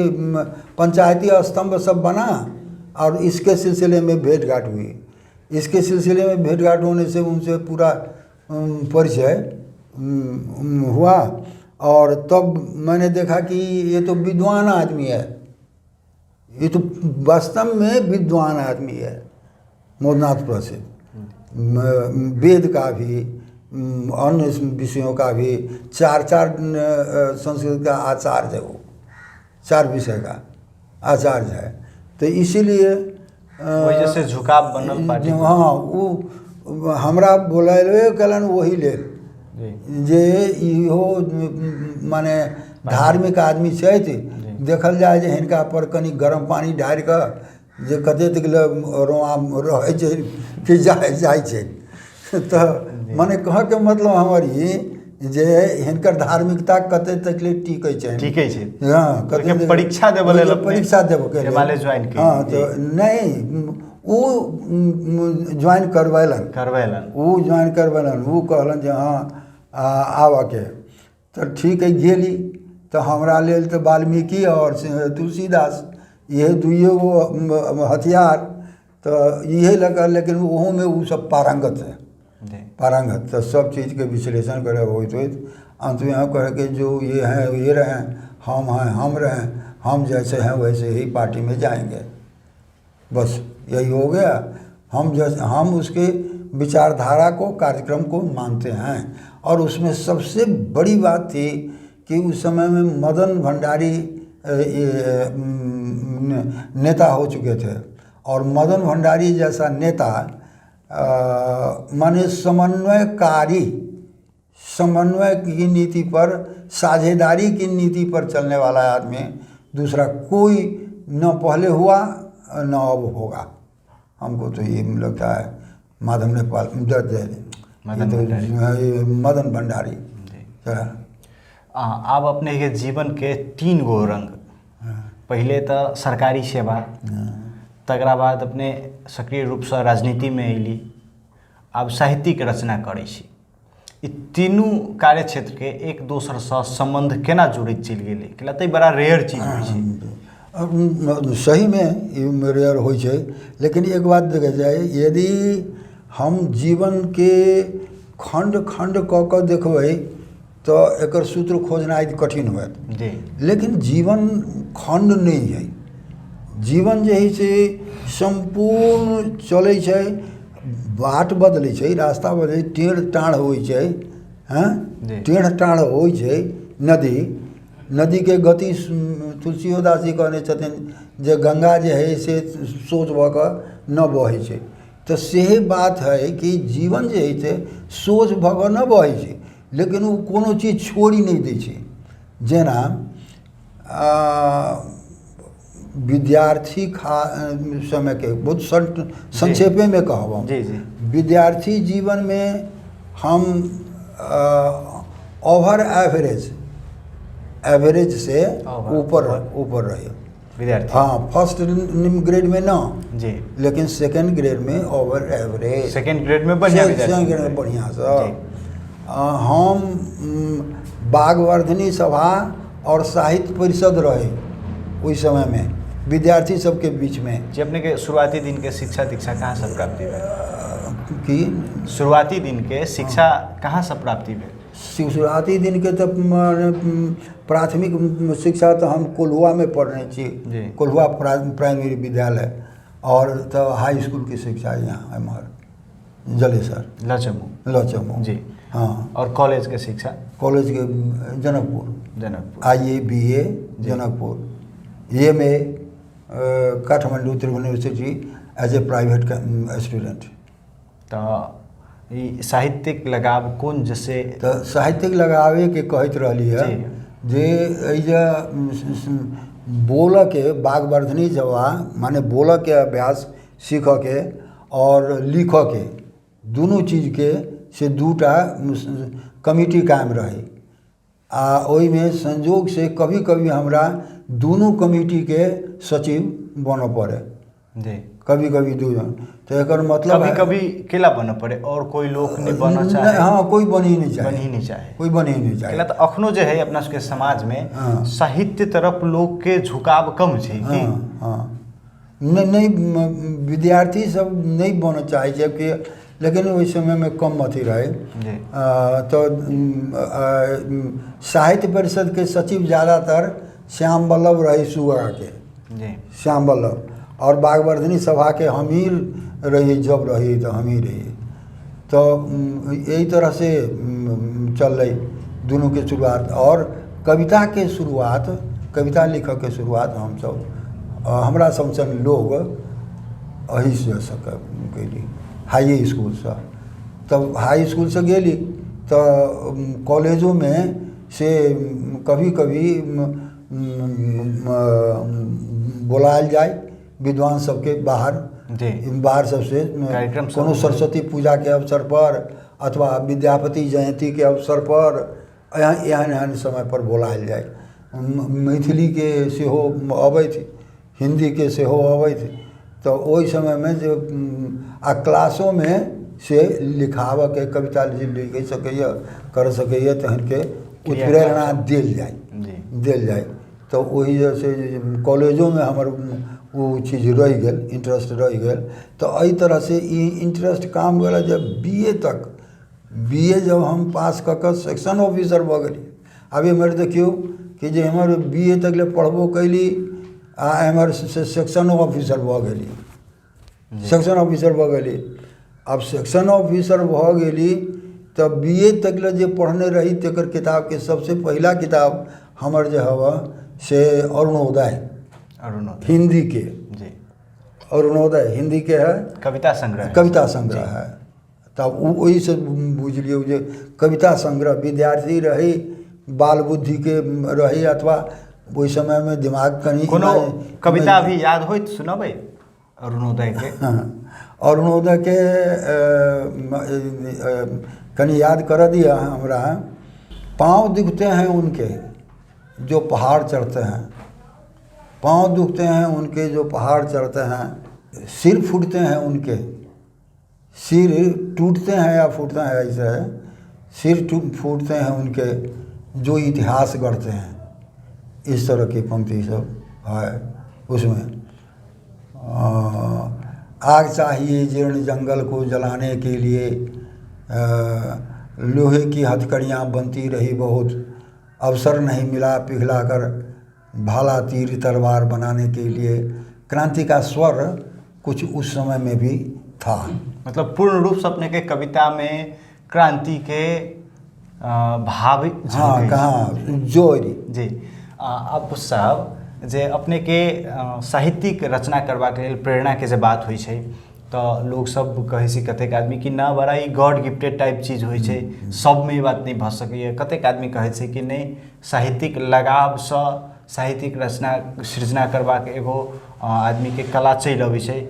पंचायती स्तंभ सब बना और इसके सिलसिले में भेंट घाट हुई। इसके सिलसिले में भेंट घाट होने से उनसे पूरा परिचय हुआ और तब मैंने देखा कि ये तो विद्वान आदमी है, ये तो वास्तव में विद्वान आदमी है। मोदनाथ प्रसिद्ध वेद का भी अन्य विषयों का भी चार संस्कृत का आचार्य है, वो 4 विषय का आचार्य है। तो इसीलिए वजह से झुकाव बनल पार्टी। हाँ, वो हमरा बोलैले कलन वही लेल जे इहो माने धार्मिक आदमी छथि, देखल जाए जे हिनका पर कनि गरम पानी ढारि कऽ जे कतेक रोआ रहै छै कि जाइ छै। तऽ मने कहऽके मतलब हमर ई जे हिनकर धार्मिकता कते तक ले टिकै छै। हाँ, कते परीक्षा देबऽ लेल, परीक्षा देबऽ हिमालय ज्वाइन के। हाँ, तो नहीं वो ज्वाइन करवैलन, वो ज्वाइन करवैलन, वो कहलन जे हाँ आबऽके। तो ठीक है, गेली। तो हमरा लेल तो वाल्मीकि और तुलसीदास ये दुइयो गो हथियार, तो इहे लगा। लेकिन वहाँ में वो सब पारंगत है, पारंगत। तो सब चीज़ के विश्लेषण करे होइत अंत में हम कहे कि जो ये हैं ये रहें, हम हैं हम रहें, हम जैसे हैं वैसे ही पार्टी में जाएंगे, बस यही हो गया। हम उसके विचारधारा को, कार्यक्रम को मानते हैं। और उसमें सबसे बड़ी बात थी कि उस समय में मदन भंडारी नेता हो चुके थे। और मदन भंडारी जैसा नेता माने समन्वयकारी, समन्वय की नीति पर, साझेदारी की नीति पर चलने वाला आदमी दूसरा कोई न पहले हुआ न अब होगा। हमको तो ये लगता है माधव नेपाल मदन भंडारी। अब अपने के जीवन के 3 गो रंग, पहले तो सरकारी सेवा, तकरा बाद अपने सक्रिय रूप से राजनीति में अयली, अब साहित्यिक रचना करै छी। ई तीनू कार्य क्षेत्र के एक दोसर से संबंध केना जुड़ैत चलि गेलै? कैला तऽ बड़ा रेयर चीज होइ छै। सही में रेयर होइ छै। लेकिन एक बात देखा जाए, यदि हम जीवन के खंड खंड कऽ कऽ देखबै तो एकर सूत्र खोजनाइ कठिन होयत। लेकिन जीवन खंड नहीं है। जीवन जे है से संपूर्ण चलै छै, बाट बदलै छै, रास्ता बदलै, टेढ़ टाढ़ होइ छै। हाँ, टेढ़ टाढ़ होइ छै। नदी के गति तुलसीदास जी कहने छथिन जे गंगा जे है से सोच भऽ कऽ न बहै छै। तो सेहे बात है कि जीवन जे है से सोच भऽ कऽ न बहै छै, लेकिन वो कोनो चीज छोड़ी नहीं दै छै। जेना विद्यार्थी समय के बहुत संक्षेपे में कहब, विद्यार्थी जीवन में हम ओवर एवरेज से ऊपर रहे विद्यार्थी। हाँ, फर्स्ट ग्रेड में ना जी, लेकिन सेकंड ग्रेड में ओवर एवरेज, सेकंड ग्रेड में बढ़िया, सेकंड ग्रेड में बढ़िया से। हम बागवर्धनी सभा और साहित्य परिषद रहे उस समय में विद्यार्थी सबके बीच में। जी, अपने के शुरुआती दिन के शिक्षा दीक्षा कहाँ से प्राप्ति भेल? कि शुरुआती दिन के शिक्षा कहाँ से प्राप्ति भेल? शुरुआती दिन के तो प्राथमिक शिक्षा तो हम कोल्हुआ में पढ़ने छी, कोल्हुआ प्राइमरी विद्यालय, और तो हाई स्कूल की शिक्षा यहाँ हमारे जलेसर लचमू जी। हाँ, और कॉलेज के शिक्षा? कॉलेज के Janakpur, IA BA Janakpur, MA Kathmandu Tribhuvan university as a private student. तो साहित्यिक लगाव कौन जैसे? तो साहित्यिक लगावे के कहत रही है जे बोल के बागवर्धनी जवा माने बोल के अभ्यास सीख के और लिख के दोनों चीज के से दूटा कमिटी कायम रहे। ओई में संजोग से कभी कभी हमरा दोनों कमिटी के सचिव बन पड़े। जी कभी कभी 2 जन। तो एक मतलब कभी है कभी अकेला बनना पड़े और कोई लोग नहीं बनना नहीं, चाहे। हाँ कोई बन ही नहीं चाहे, बन ही नहीं चाहे। कोई बन ही नहीं चाहे। अकेला तो अखनो जो है अपना सबके समाज में हाँ। साहित्य तरफ लोग के झुकाव कम है कि हाँ हाँ नहीं विद्यार्थी सब नहीं बनना चाहे जबकि, लेकिन ओहि समय में कम अथी रहे। जी तो साहित्य परिषद के सचिव ज़्यादातर श्याम बल्लभ रही सुगा के, जी श्याम बल्लभ, और बागवर्धनी सभा के हम ही रही, जब रही तो हम ही रही। तो यही तरह से चल रही दोनों के शुरुआत। और कविता के शुरुआत, कविता लिखक के शुरुआत हम सब हमरा सबसे लोग अही से कैली हाई स्कूल से। तब हाई स्कूल से गेली तो कॉलेजों में से कभी कभी बुलायल जाए विद्वान सबके बाहर, बाहर सबसे कोनो सरस्वती पूजा के अवसर पर अथवा विद्यापति जयंती के अवसर पर एहन समय पर बुलायल जाए। मैथिली के सेहो अबैत, हिंदी के सेहो अबैत। तो ओहि समय में जो क्लासों में से लिखाव के कविता लिख सकैए कर सकैए तहन के उत्प्रेरणा देल जाए। तो वही जैसे कॉलेजों में हमर वो चीज़ रह गल, इंटरेस्ट रह गल। तो एहि तरह से इंटरेस्ट काम गला जब बीए तक, बीए जब हम पास कऽ कऽ सेक्शन ऑफिसर भऽ गेली। अब एम्हर देखियौ कि जे हमर बीए तक ले पढ़बो कैली आ एम्हर से सेक्शन ऑफिसर भऽ गेली, सेक्शन ऑफिसर भऽ गेली। अब सेक्शन ऑफिसर भऽ गेली तब बीए तक ले जे पढ़ने रही तकर किताब के सबसे पहला किताब हमर जे हवा से अरुणोदय हिंदी के, जी अरुणोदय हिंदी के है, कविता संग्रह, कविता संग्रह है। तब वही से बुझ लियो जे कविता संग्रह विद्यार्थी रही, बाल बुद्धि के रही, अथवा ओहि समय में दिमाग कहीं कोनो कविता भी याद हो तो सुनबै अरुणोदय के। अरुणोदय के कहीं याद कर दिया हमरा। पाँव दुखते हैं उनके जो पहाड़ चढ़ते हैं, पाँव दुखते हैं उनके जो पहाड़ चढ़ते हैं, सिर फूटते हैं उनके, सिर टूटते हैं या फूटते हैं ऐसे है, सिर फूटते हैं उनके जो इतिहास गढ़ते हैं। इस तरह की पंक्ति सब है उसमें। आग चाहिए जीर्ण जंगल को जलाने के लिए, लोहे की हथकड़ियाँ बनती रही बहुत, अवसर नहीं मिला पिघलाकर भाला तीर तलवार बनाने के लिए। क्रांति का स्वर कुछ उस समय में भी था। मतलब पूर्ण रूप से अपने के कविता में क्रांति के भाव, हाँ कहाँ जोरी जी। अब साहब जे अपने के साहित्यिक रचना करबाक लेल प्रेरणा के जे बात होइ छै तो लोग सब कहै छै कतेक आदमी कि ना बड़ा ही गॉड गिफ्टेड टाइप चीज होइ छै, सब में ई बात नहीं भऽ सकैए। कतेक आदमी कहै छै कि नहीं साहित्यिक लगाव से साहित्यिक रचना सृजना करबाक एगो आदमी के कला चलि अबै छै।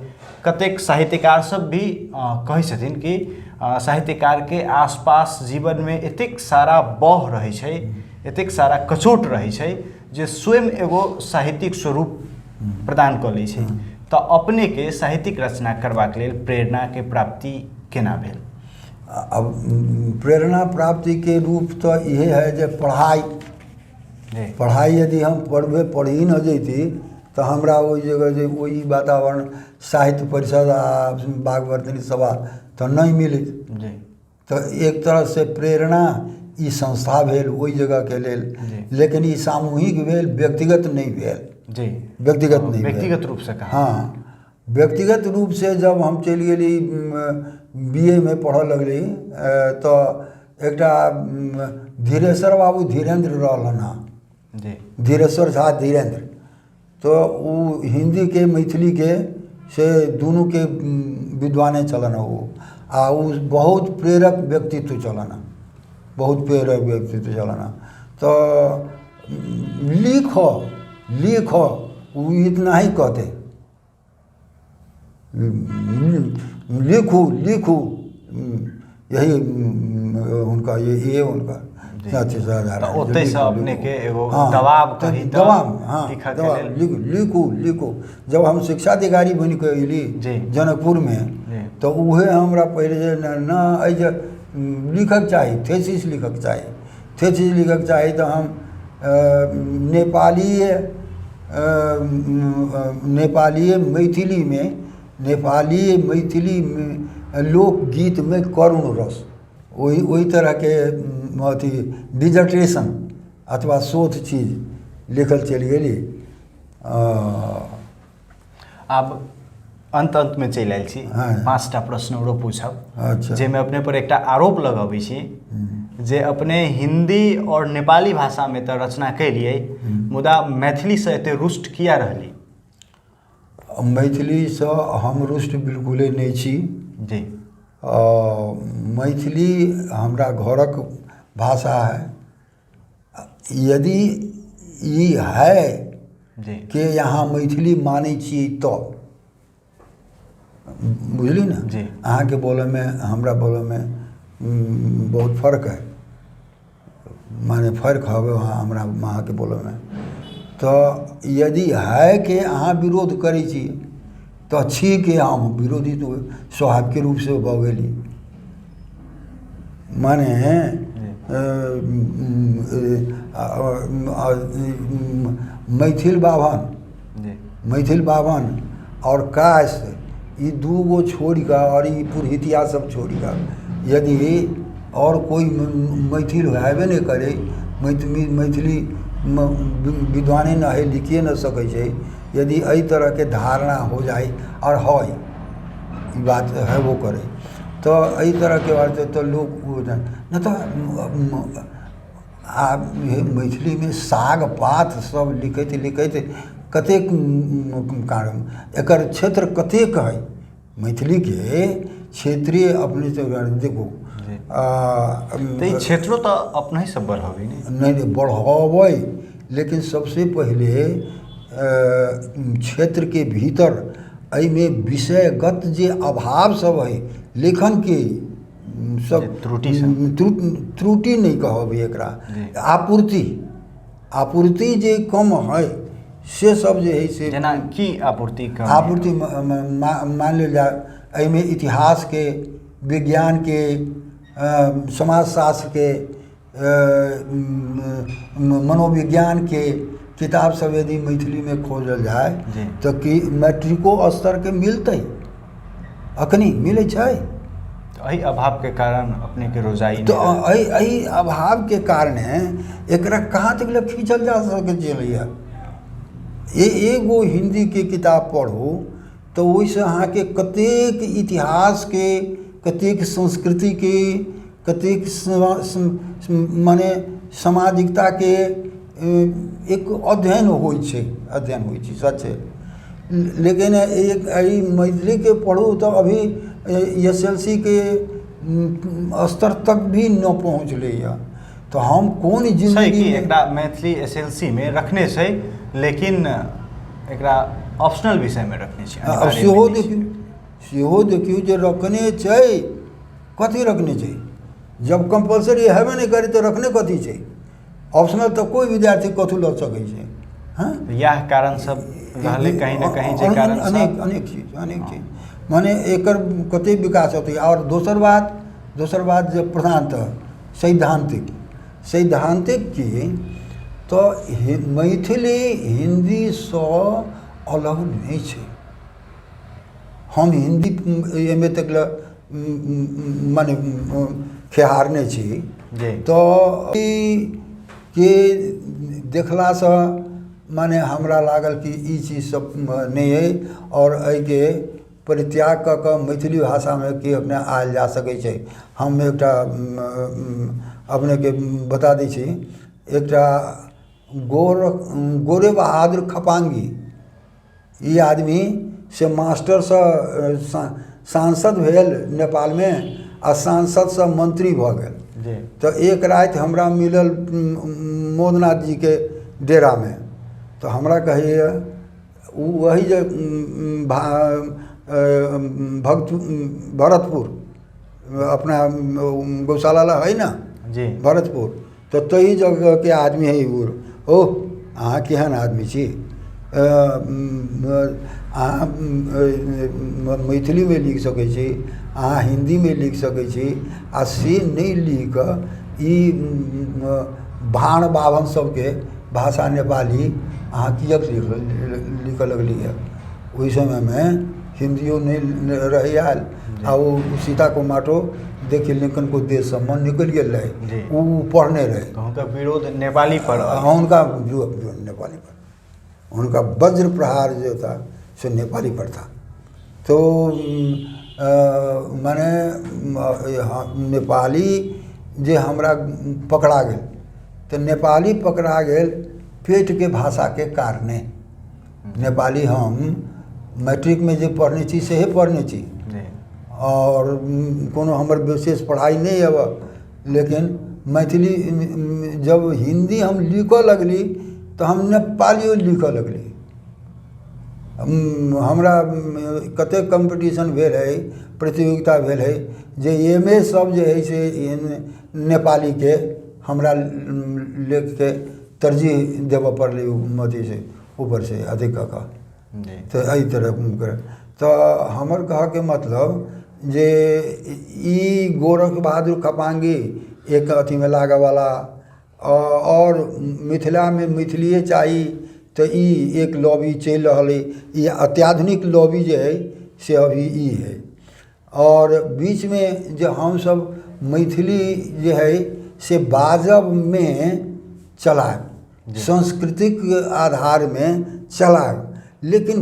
कतेक साहित्यकार सब भी कहै छथिन कि साहित्यकार के आसपास जीवन में एतेक सारा बह रहै छै, एतेक सारा कचोट रहै छै जे स्वयं एगो साहित्यिक स्वरूप प्रदान कऽ लै छै। तो अपने के साहित्यिक रचना करबाक लेल प्रेरणा के प्राप्ति केना भेल? अब प्रेरणा प्राप्ति के रूप तो यह है जे पढ़ाई, पढ़ाई यदि हम पढ़ी न जैती तो हमरा ओहि जगह जे वही वातावरण साहित्य परिषद आ बागवर्धनी सभा तो नहीं मिली। तो एक तरह से प्रेरणा ई संस्था भेल ओहि जगह के लेल, लेकिन ई सामूहिक भेल, व्यक्तिगत नहीं भेल। जी व्यक्तिगत नहीं, व्यक्तिगत रूप से कहा। हाँ व्यक्तिगत रूप से जब हम चलि गेली बीए में पढ़ऽ लगली तो एकटा धीरेश्वर बाबू धीरेन्द्र रहलन हँ, धीरेश्वर झा धीरेन्द्र। तो वो हिंदी के मैथिली के से दोनों के विद्वाने चलन वो, आ वो बहुत प्रेरक व्यक्तित्व चलन, बहुत प्रेरक व्यक्तित्व चलन। तो लिखो लिखो वो इतना ही कहते, लिखू लिखू, यही उनका ये उनका अथी से आधार तो ओतै से अपने के एगो हाँ, दबाव तो कही दबाव, हाँ, लिखऽ के दबाव, लेल लिखू। जब हम शिक्षा अधिकारी बन के अयली जी। जनकपुर में, जी। तो उहे हमरा पहले जे न अइ जे लिखक चाही, थेसिस लिखक चाही। थेसिस लिखक चाही तो हम नेपाली में लोकगीत में करुण रस, वही तरह के अथी डिजर्टेशन अथवा शोध चीज लिखल चलि गेली। आब अंत में चलि आयल छी, हाँ। 5टा प्रश्न औरो पूछब। अच्छा। जे में अपने पर एकटा आरोप लगबै छी जे अपने हिंदी और नेपाली भाषा में तो रचना कैलिए, मुदा मैथिली से एते रुष्ट किया रहली? मैथिली से हम रुष्ट बिल्कुले नहीं छी जी। मैथिली हमरा घरक भाषा है। यदि ई है जी। कि यहाँ मैथिली मानै छी तो बुझली ना जी। अहाँ के बोले में हमरा बोले में बहुत फर्क है, माने फर्क हवे हमरा अहाँ के बोले में। तो यदि है कि अहाँ विरोध करै छी तो छी कि हम विरोधी तो स्वाभाविक रूप से भऽ गेली। माने मैथिल बाभन और काश ये दूगो छोड़ का और ये पुरहितिया सब छोड़ का, यदि और कोई मैथिल हेबे नहीं करे, मैथिली विद्वाने न है, लिखिए न सकै छै, यदि एहि तरह के धारणा हो जाए और है ये बात है वो करे तो एहि तरह के बात तो लोग न तो मैथिली में साग पात सब लिखैत कतेक कारण एकर क्षेत्र कतेक है मैथिली के क्षेत्रीय अपने से देखो तो क्षेत्रों तो अपना ही सब बढ़ावे नहीं बढ़ावे, लेकिन सबसे पहले क्षेत्र के भीतर एहिमे विषयगत जे अभाव सब है लेखन के सब त्रुटि नहीं कहब एकरा, आपूर्ति जे कम है से सब जे है से जेना की आपूर्ति मान लेल जाए एहिमे इतिहास के, विज्ञान के, समाजशास्त्र के, मनोविज्ञान के किताब सब यदि मैथिली में खोजल जाए तो कि मैट्रिको स्तर के मिलते, अखनी मिले छै। तो एहि अभाव के कारण अपने के रोजाई तो एहि अभाव के कारण एकरा कहाँ तक ले खींचल जा सके छलैया। एगो हिंदी के किताब पढ़ू तो ओहिसँ अहाँके कतेक इतिहास के, कतेक संस्कृति के, कतेक माने सामाजिकता के एक अध्ययन होइ छै सच है। लेकिन एक एहि मैथिली के पढ़ू तो अभी SLC के स्तर तक भी न पहुँचले है। तो हम कोन जिंदगी में एकरा मैथिली SLC में रखने छै, लेकिन एकरा ऑप्शनल विषय में रखने छै। सेहो देखियो जे रखने छै, कथी रखने छै, जब कंपलसरी हेबे नहीं करे तो रखने कथी छै। ऑप्शनल तो कोई विद्यार्थी कथू लऽ सकै छै। हाँ, यह कारण सब रहले कहीं न कहीं जे कारण अनेक चीज माने एकर कते विकास होते। और दोसर बात जो प्रधानतः सैद्धांतिक की तो मैथिली हिंदी से अलग नहीं छै। हम हिंदी में तक माने खेहारने छी तो के देखला से माने हमरा लागल कि ई चीज सब नहीं है और एहि के परित्याग क के मैथिली भाषा में कि अपने आयल जा सकै छै। हम एकटा अपने के बता दै छी, एकटा गोरे बहादुर खपांगी ई आदमी से मास्टर से सांसद भेल नेपाल में आ सांसद से मंत्री भ गेल। तो एक रात हमरा मिलल मोदनाथ जी के डेरा में, तो हमरा कहिए वही जे भरतपुर अपना गौशाला है ना जी, भरतपुर तो तई जगह के आदमी है ओ अहाँ केहन आदमी छी, अहाँ मैथिलीमे लिख सकै छी, अहाँ हिंदीमे लिख सकै छी, आ से नहीं लिख ई भाण बाभन सबके भाषा नेपाली अहाँ किएक लिखऽ लगली है। ओहि समयमे हिंदियो नहीं रही आयल, आ वो सीता को माटो देखिए लिंकन को देश से मन निकल गया रहे, वो पढ़ने रहे, तो उनका विरोध नेपाली पर, उनका विरोध नेपाली पर, उनका वज्र प्रहार जो था सो नेपाली पर था। तो माने नेपाली जे हमरा पकड़ा गेल, तो नेपाली पकड़ा गेल पेट के भाषा के कारणे। नेपाली हम मैट्रिक में जे पढ़ने छी से पढ़ने छी, और कोनो हमर विशेष पढ़ाई नहीं अब, लेकिन मैथिली जब हिंदी हम लिखऽ लगली तो हम नेपालियो लिखऽ लगली। हमरा कते कंपटीशन भेल है, प्रतियोगिता भेल है, जे एमए सब जे है से नेपाली के हमरा लेख के तरजीह देवऽ पड़लै अथी से ऊपर से अधिक का। तो एहि तरह तो हमर कह के मतलब जे ई गोरख बहादुर खपांगी एक अथी में लागे वाला, और मिथिला में मैथिलीए चाहिए, तो ई एक लॉबी चल रहा है। ये अत्याधुनिक लॉबी जो है से अभी ई है, और बीच में जो हम सब मैथिली जो है से बाजब में चलाए, सांस्कृतिक आधार में चलाए, लेकिन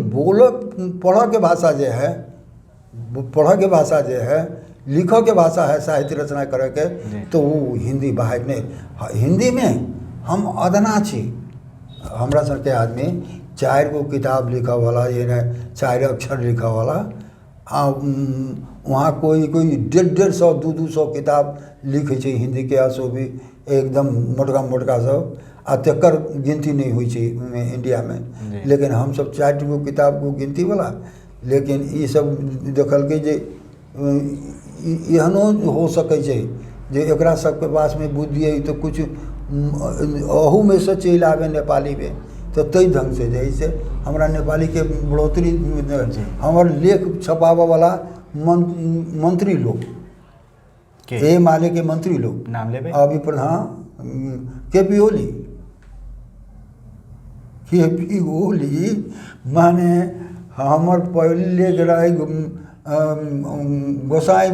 पढ़ के भाषा जो है, पढ़ के भाषा जो है, लिख के भाषा है, साहित्य रचना करे के, तो वो हिंदी बाहर नहीं। हिंदी में हम अदना छी, हमरा सबके आदमी 4 गो किताब लिखा वाला, ये ना 4 अक्षर लिखा वाला, वहाँ कोई 150-150 200 किताब लिखे छै हिंदी के, आसो भी एकदम मोटका मोटका सब, आ तकर गिनती नहीं हुई छै इंडिया में। लेकिन हम सब 4 गो किताब को गिनती वाला, लेकिन ये सब देखल के जे एहनो हो सकै छै जे एकरा सबके पास में बुद्धि है तो कुछ अहू में से चल आवे नेपाली में, तो तई ढंग से जैसे हमरा नेपाली के बढ़ोतरी, हमर लेख छपावे वाला मंत्री लोग ए माले के मंत्री लोग नाम लेबे, अभी प्रधान केपी ओली माने हमर पहले रहे गोसाई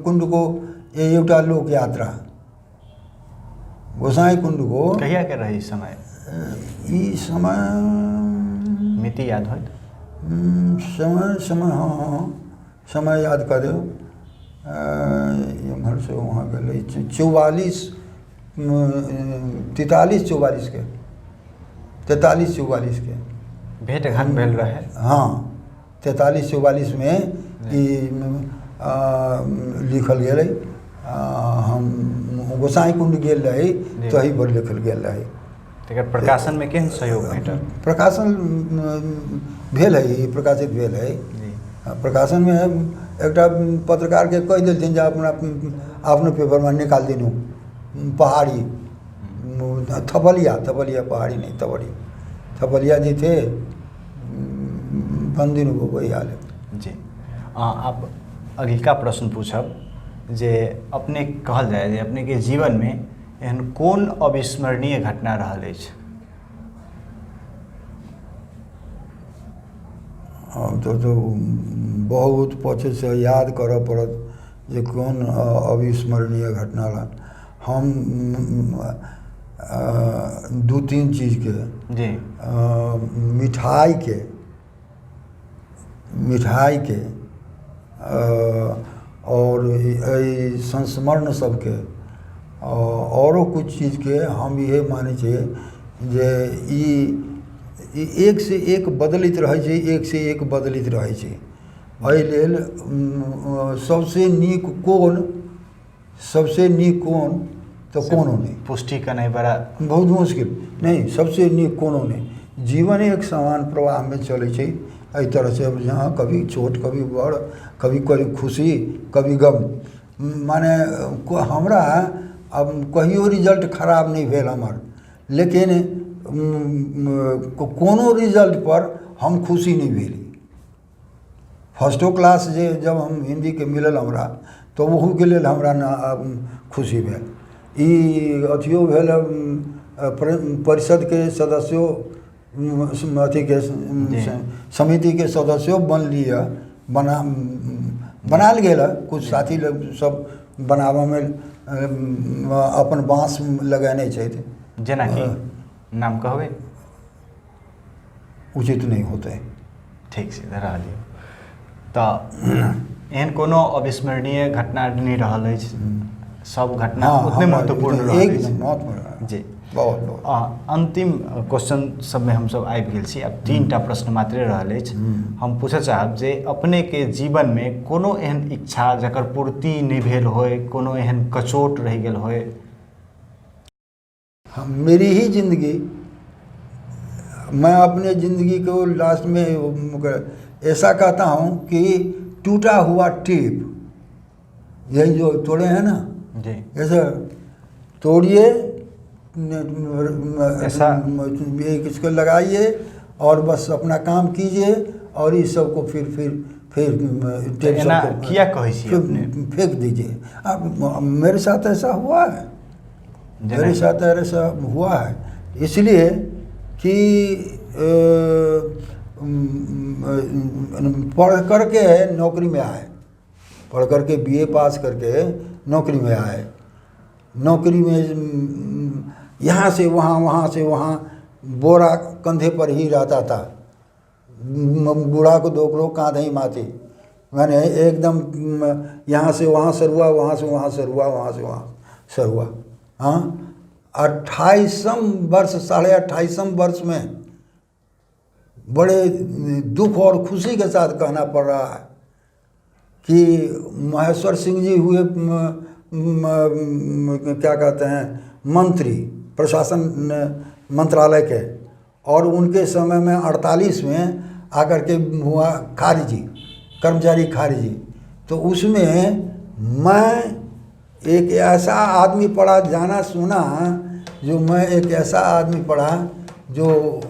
कुंड को एउटा लोक यात्रा, गोसाई कुंड को कहिया के रही समय, ई समय मिति याद हो, समय हाँ समय याद कर, एम्हर से वहाँ गए 43-44 के 43-44 के भेंट घाट भेल रहे। हाँ 43-44 में लिखल गेल, हम गोसाई कुंड गेल रही, तही पर लिखल गेल रही। तकर प्रकाशन में केहन सहयोग भेटल? प्रकाशन भेल है, प्रकाशित भेल है। प्रकाशन में एकटा पत्रकार के कह दिलथिन जे अपना पेपर में निकाल दिनू पहाड़ी थपलिया पहाड़ी नहीं थपलिया जी थे, बंद दिन वो वही हाल है जी। आप अगिलका प्रश्न पूछब जे अपने कहल जाए जे अपने के जीवन में एहन कोन अविस्मरणीय घटना रहल अछि? तो बहुत पछे से याद करऽ पड़त जे कोन अविस्मरणीय घटना रहा। हम 2-3 चीज़ के जी, मिठाई के और संस्मरण सबके औरो कुछ चीज़ के हम ये माने छे जे एक से एक बदलित रहे छे, एक से एक बदलित रहे छे। एहि लेल सबसे नीक कोन तो कोनो नहीं, पुष्टि करना बड़ा बहुत मुश्किल नहीं, सबसे नीक कोनो नहीं। जीवन एक समान प्रवाह में चले छे, एहि तरह से जहाँ कभी छोट कभी बड़, कभी खुशी कभी गम। माने हमरा अब कहियो रिजल्ट खराब नहीं भेल हमर, लेकिन कोनो रिजल्ट पर हम खुशी नहीं भेली। फर्स्टो क्लास जे जब हम हिंदी के मिलल हमरा, तो ओहू के लेल हमरा ना खुशी भेल। ई अथियो भेल परिषद के सदस्यों अथी के समिति के सदस्यों बनलिए, बनायल गेल। कुछ साथी लोग सब बनाबऽ में अपन बाँस लगेने छथि, जेना कि नाम कहबै उचित नहीं होते। ठीक से धरा दियौ। तो एहन कोनो अविस्मरणीय घटना नहीं रहल अछि? सब घटना उतने महत्वपूर्ण रहल अछि? एकदम महत्वपूर्ण जी, बहुत बहुत। अंतिम क्वेश्चन सब में हम सब आबि गेल छी। अब 3टा प्रश्न मात्रे रहल अछि। हम पूछऽ चाहब जे अपने के जीवन में कोनो एहन इच्छा जकर पूर्ति नहीं भेल होय, कोनो एहन कचोट रह गेल होय? मेरी ही जिंदगी, मैं अपने ज़िंदगी को लास्ट में ऐसा कहता हूँ कि टूटा हुआ टेप, यही जो तोड़े हैं ना जी, ऐसा तोड़िए, ऐसा इसको लगाइए और बस अपना काम कीजिए, और इस सब को फिर टेप सबको किया कहे छी अपने? फेंक दीजिए। अब मेरे साथ ऐसा हुआ है, मेरे साथ ऐसा हुआ है, इसलिए कि पढ़ करके नौकरी में आए, पढ़ करके BA पास करके नौकरी में आए। नौकरी में यहाँ से वहाँ, वहाँ से वहाँ, बोरा कंधे पर ही रहता था। बूढ़ा को दोकरो कांधे ही माथे, मैंने एकदम यहाँ से वहाँ सरुआ, वहाँ से वहाँ सरुआ, वहाँ से वहाँ सरुआ। हाँ, 28वें वर्ष, 28.5 वर्ष में बड़े दुख और खुशी के साथ कहना पड़ रहा है कि महेश्वर सिंह जी हुए क्या कहते हैं मंत्री, प्रशासन मंत्रालय के, और उनके समय में 48 में आकर के हुआ खारिजी, कर्मचारी खारिजी। तो उसमें मैं एक ऐसा आदमी पढ़ा, जाना सुना जो मैं एक ऐसा आदमी पढ़ा जो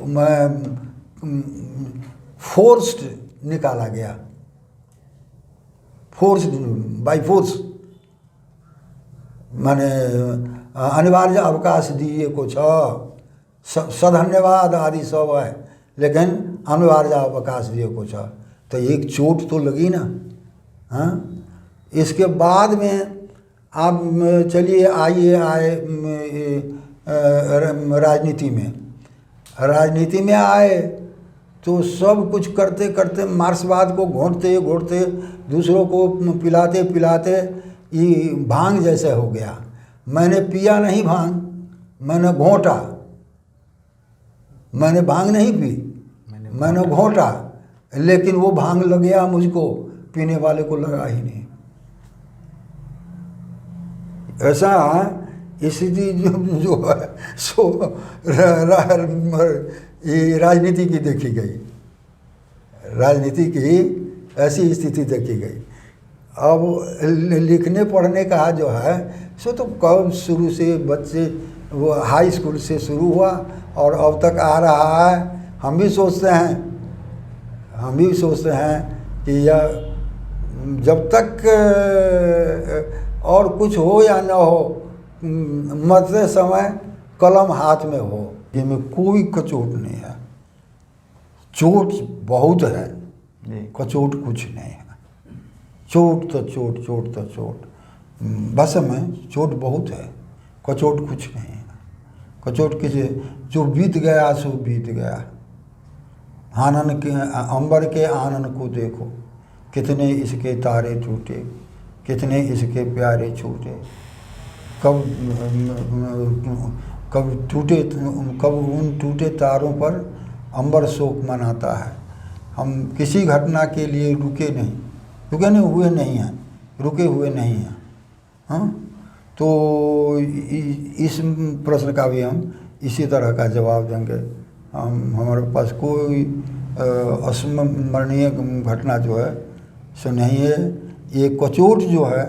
मैं फोर्स्ड निकाला गया, फोर्स्ड, बाय फोर्स, माने अनिवार्य अवकाश दिए को सधन्यवाद आदि सब है, लेकिन अनिवार्य अवकाश दिए को तो एक चोट तो लगी ना। हाँ, इसके बाद में आप चलिए आए राजनीति में आए, तो सब कुछ करते करते मार्क्सवाद को घोंटते घोंटते, दूसरों को पिलाते पिलाते ये भांग जैसे हो गया। मैंने पिया नहीं भांग, मैंने घोंटा, मैंने भांग नहीं पी, मैंने घोंटा, लेकिन वो भांग लग गया मुझको, पीने वाले को लगा ही नहीं। ऐसा स्थिति जो है सो ये राजनीति की देखी गई, राजनीति की ऐसी स्थिति देखी गई। अब लिखने पढ़ने का जो है सो तो कब शुरू से बच्चे वो हाई स्कूल से शुरू हुआ और अब तक आ रहा है। हम भी सोचते हैं कि यह जब तक और कुछ हो या न हो, मरते समय कलम हाथ में हो, जिसमें कोई कचोट नहीं है। चोट बहुत है, कचोट कुछ नहीं है। चोट तो चोट, चोट तो चोट, बस में चोट बहुत है, कचोट कुछ नहीं है। कचोट किसे, जो बीत गया सो बीत गया। आनन के अंबर के आनन को देखो, कितने इसके तारे टूटे, कितने इसके प्यारे छूटे। कब उन टूटे तारों पर अंबर शोक मनाता है। हम किसी घटना के लिए रुके हुए नहीं हैं। हाँ, तो इस प्रश्न का भी हम इसी तरह का जवाब देंगे। हमारे पास कोई अस्मरणीय घटना जो है सो नहीं है। ये कचोट जो है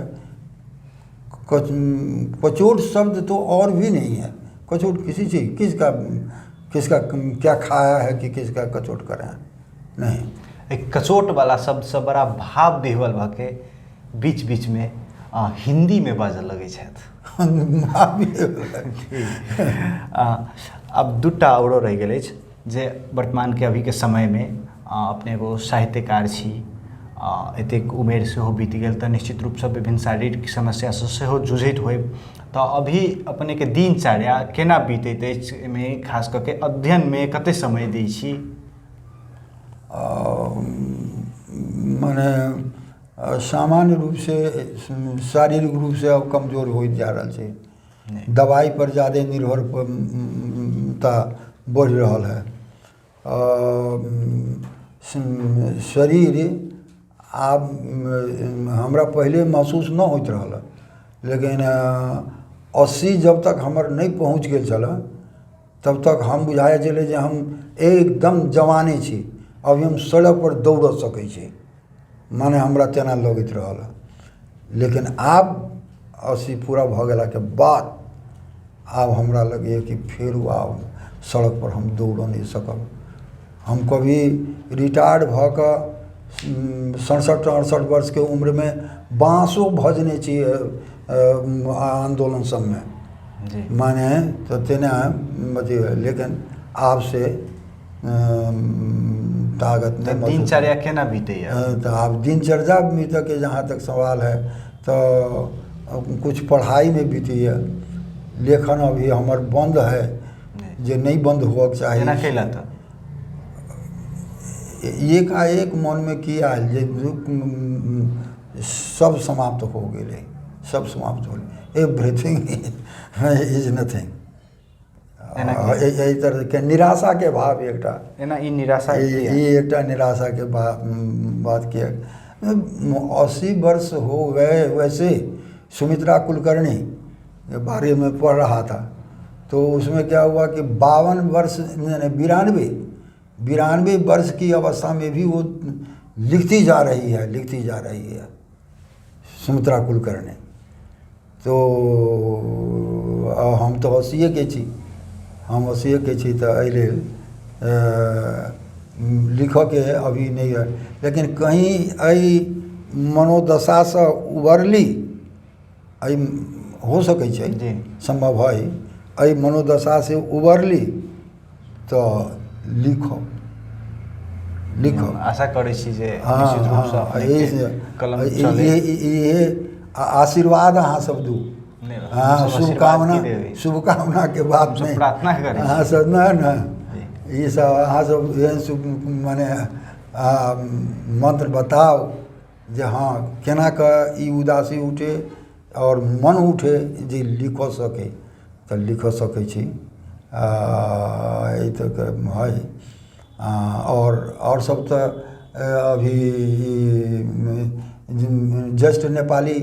कचोट शब्द तो और भी नहीं है। कचोट किसी चीज़ किसका क्या खाया है कि किसका कचोट करें, नहीं। एक कचोट वाला शब्द से बड़ा भाव देवल भके बीच बीच में हिंदी में बाजऽ लगे अब दूटा औरो रह गए जे वर्तमान के अभी के समय में अपने एगो साहित्यकार छी, एतेक उमेर सेहो बीत गेल तऽ निश्चित रूप से विभिन्न शारीरिक समस्या से सेहो जूझैत होय, तो अभी अपने के दिनचर्या केना बीतैत अछि, एहिमे खास करके अध्ययन में कते समय दै छी? माने सामान्य रूप से शारीरिक रूप से अब कमजोर हो जा रहा है, दवाई पर ज़्यादा निर्भरता बढ़ रहा है। शरीर आब हमरा पहले महसूस न होत रहा, लेकिन 80 जब तक हमर नहीं पहुँच गए छल तब तक हम बुझाए चले जे हम एकदम जवाने छी, अभी हम सड़क पर दौड़ सकै छी, माने हमरा तेना लगैत रहल। लेकिन आब 80 पूरा भ गेला के बाद आब हमरा लगे कि फिर आब सड़क पर हम दौड़ नहीं सकब। हम कभी रिटायर्ड भ क 67-68 वर्ष के उम्र में बाँसो भजने छी आंदोलन सब में, माने तो तेना बतिए, लेकिन आब से ताकत नहीं। दिनचर्या केना बीते? तो अब दिनचर्या बीते के जहाँ तक सवाल है तो कुछ पढ़ाई में बीती है, लेखन अभी हमार बंद है, जो नहीं बंद हुआ चाहिए। एक मन में किया जे सब समाप्त हो गए, सब समाप्त हो गए, एवरीथिंग इज नथिंग। यही तरह के निराशा के भाव एकटा निराशा एकटा निराशा के बात किया। 80 वर्ष हो गए, वैसे सुमित्रा कुलकर्णी के बारे में पढ़ रहा था तो उसमें क्या हुआ कि 52 वर्ष 92 वर्ष की अवस्था में भी वो लिखती जा रही है सुमित्रा कुलकर्णी। तो हम तो 80 के छी, हम 80 के छी, तो अइले लिख के अभी नहीं है, लेकिन कहीं अई मनोदशा से उबरली हो सकै छै, संभव है अई मनोदशा से उबरली तो लिखो आशा करै छी जे निश्चित रूप से कलम चले। ये आशीर्वाद अहाँ सब दू, हाँ, शुभकामना के बाद में प्रार्थना करें। हाँ सब ना ये सब अहाँ सब माने मंत्र बताओ जे हाँ केना का ई उदासी उठे और मन उठे जे लिख सके तो लिख सकै छी। ये तो है। और सब तो अभी जस्ट नेपाली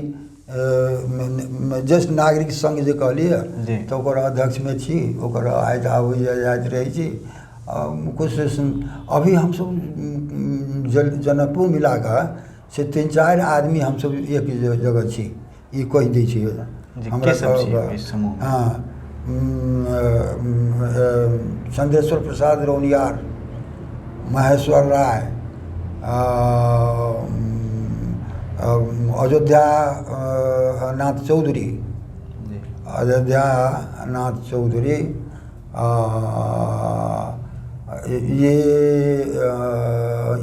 जस्ट नागरिक संघ जे कहलिए तो ओकर अध्यक्ष में छी, ओकर आइत आबै जाइत रहै छी। कुछ अभी हम सब जनकपुर मिला कर से 3-4 आदमी हम सब एक जगह छी, ई कह दै छी हमरा। हाँ, चंद्रेश्वर प्रसाद रौनियार, महेश्वर राय, अयोध्या नाथ चौधरी,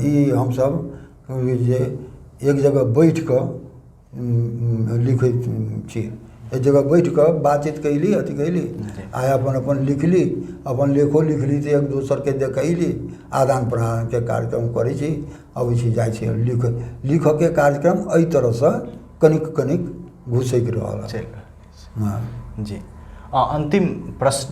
ये हम सब जे एक जगह बैठ कर लिखैत छी, एक जगह बैठ कर बातचीत कैली, अथी कैली, आ अपन लिखली, अपन लेखो लिखली तो एक दोसर के देखैली, आदान प्रदान के कार्यक्रम करै छी, अबै छी जाइ छी। लिख के कार्यक्रम एहि तरह से कनिक घुसैक रहल। हाँ जी। अंतिम प्रश्न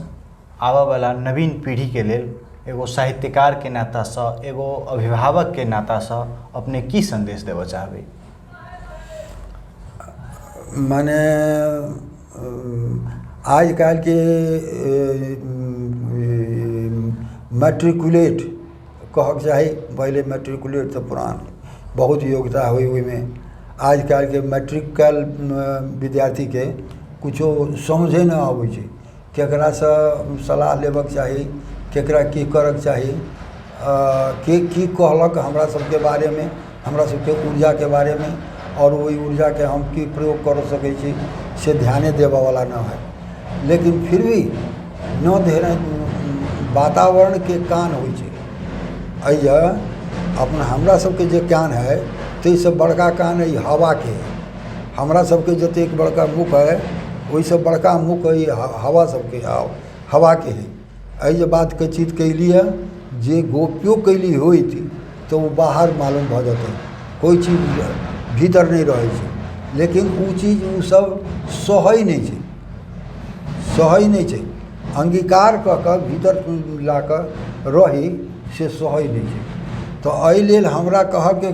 आबऽ वाला नवीन पीढ़ी के लेल एगो साहित्यकार के नाता से, एगो अभिभावक के नाता से अपने की संदेश देबऽ चाहबै? माने आजकल के मैट्रिकुलेट कहक चाही, पहले मैट्रिकुलेट तो पुरान बहुत योग्यता हुई में, आजकल के मैट्रिक कैल विद्यार्थी के कुछो समझे न आबै छै, केकरा से सलाह लेबक चाही, केकरा की करक चाही, के की कहलक हमरा सबके बारे में, हमरा सबके ऊर्जा के बारे में, और वही ऊर्जा के हम की प्रयोग कर सकै छी से ध्याने देबऽ वाला न है। लेकिन फिर भी न ध्यान वातावरण के कान होइ छै। अइजा अपना हमरा सबके जे कान है ताहिसँ बड़का कान है हवा के। हमरा सबके जतेक बड़का मुख है ओहिसँ बड़का मुख है हवा सबके, हवा के है। एहि जे बात के चित कैली है जे गोप्यो कैली होइत तो वो बाहर मालूम भऽ जेतै, कोई चीज भीतर नहीं रहै छै। लेकिन उ चीज उ सब सहै नहीं छै, सहै नहीं छै। अंगीकार कऽ कऽ भीतर ला कऽ रही से सहै नहीं छै। तो एहि लेल हमरा कहके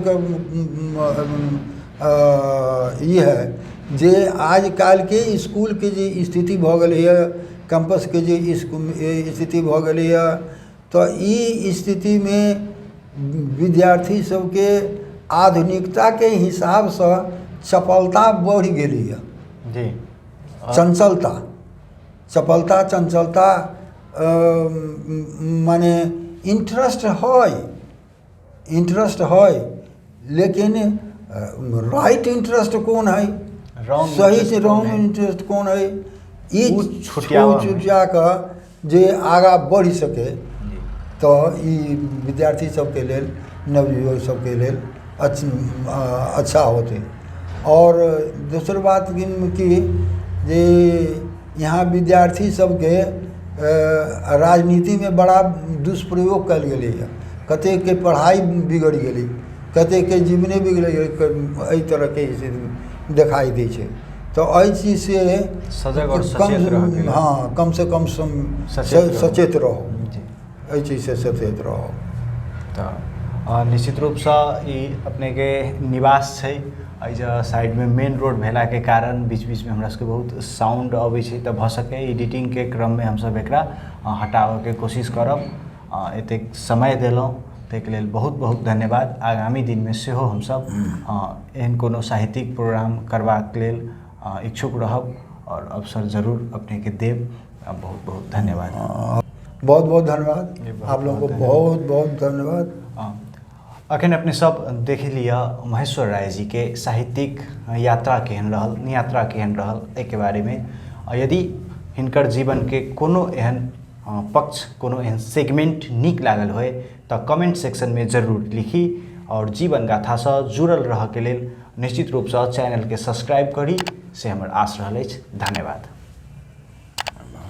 ई है जे आजकल के स्कूल के जे स्थिति भऽ गेलै है, कैंपस के जे स्थिति भऽ गेलै है, तो ई स्थिति में विद्यार्थी सबके आधुनिकता के हिसाब से चपलता बढ़ गेली है जी, चंचलता, चपलता चंचलता माने इंटरेस्ट है, लेकिन राइट इंटरेस्ट कौन है, सही से रॉन्ग इंटरेस्ट कौन है, ई छुटिया के जे आगा बढ़ सके तो ई विद्यार्थी सबके लेल, नवयुवक सबके लेल अच्छा होते। और दूसर बात कि जे यहाँ विद्यार्थी सबके राजनीति में बड़ा दुष्प्रयोग कल गेलै है। कतेक के पढ़ाई बिगड़ गेलै, कतेक के जीवने बिगड़ गेलै, एहि तरह के स्थिति दिखाई दै छै। तो एहि चीज से सजग और सचेत रह, हाँ कम से कम सचेत रहो, एहि चीज से सचेत रहो। तो निश्चित रूप से ई अपने के निवास छै एहिजा साइड में मेन रोड भेला के कारण बीच बीच में हमरा सबके बहुत साउंड अबै छै, तो भ सके एडिटिंग के क्रम में हम सब एकरा हटावे के कोशिश करब। एतेक समय देलहुँ ताहिके लेल बहुत बहुत धन्यवाद। आगामी दिन में सेहो हम सब एहन कोनो साहित्यिक प्रोग्राम करबाक लेल इच्छुक रहब और अवसर जरूर अपने के देव। बहुत बहुत धन्यवाद। बहुत बहुत धन्यवाद, आप लोगों को बहुत बहुत धन्यवाद। अखन अपने सब देख लिया महेश्वर राय जी के साहित्यिक यात्रा केहन रहल, यात्रा केहन रहल, एके बारे में। यदि हिनकर जीवन के कोनो एहन पक्ष, कोनो एहन सेगमेंट नीक लागल होय तो कमेंट सेक्शन में जरूर लिखी और जीवन गाथा से जुड़ल रह के लेल निश्चित रूप से चैनल के सब्सक्राइब करी से हमर आश रहल अछि। धन्यवाद।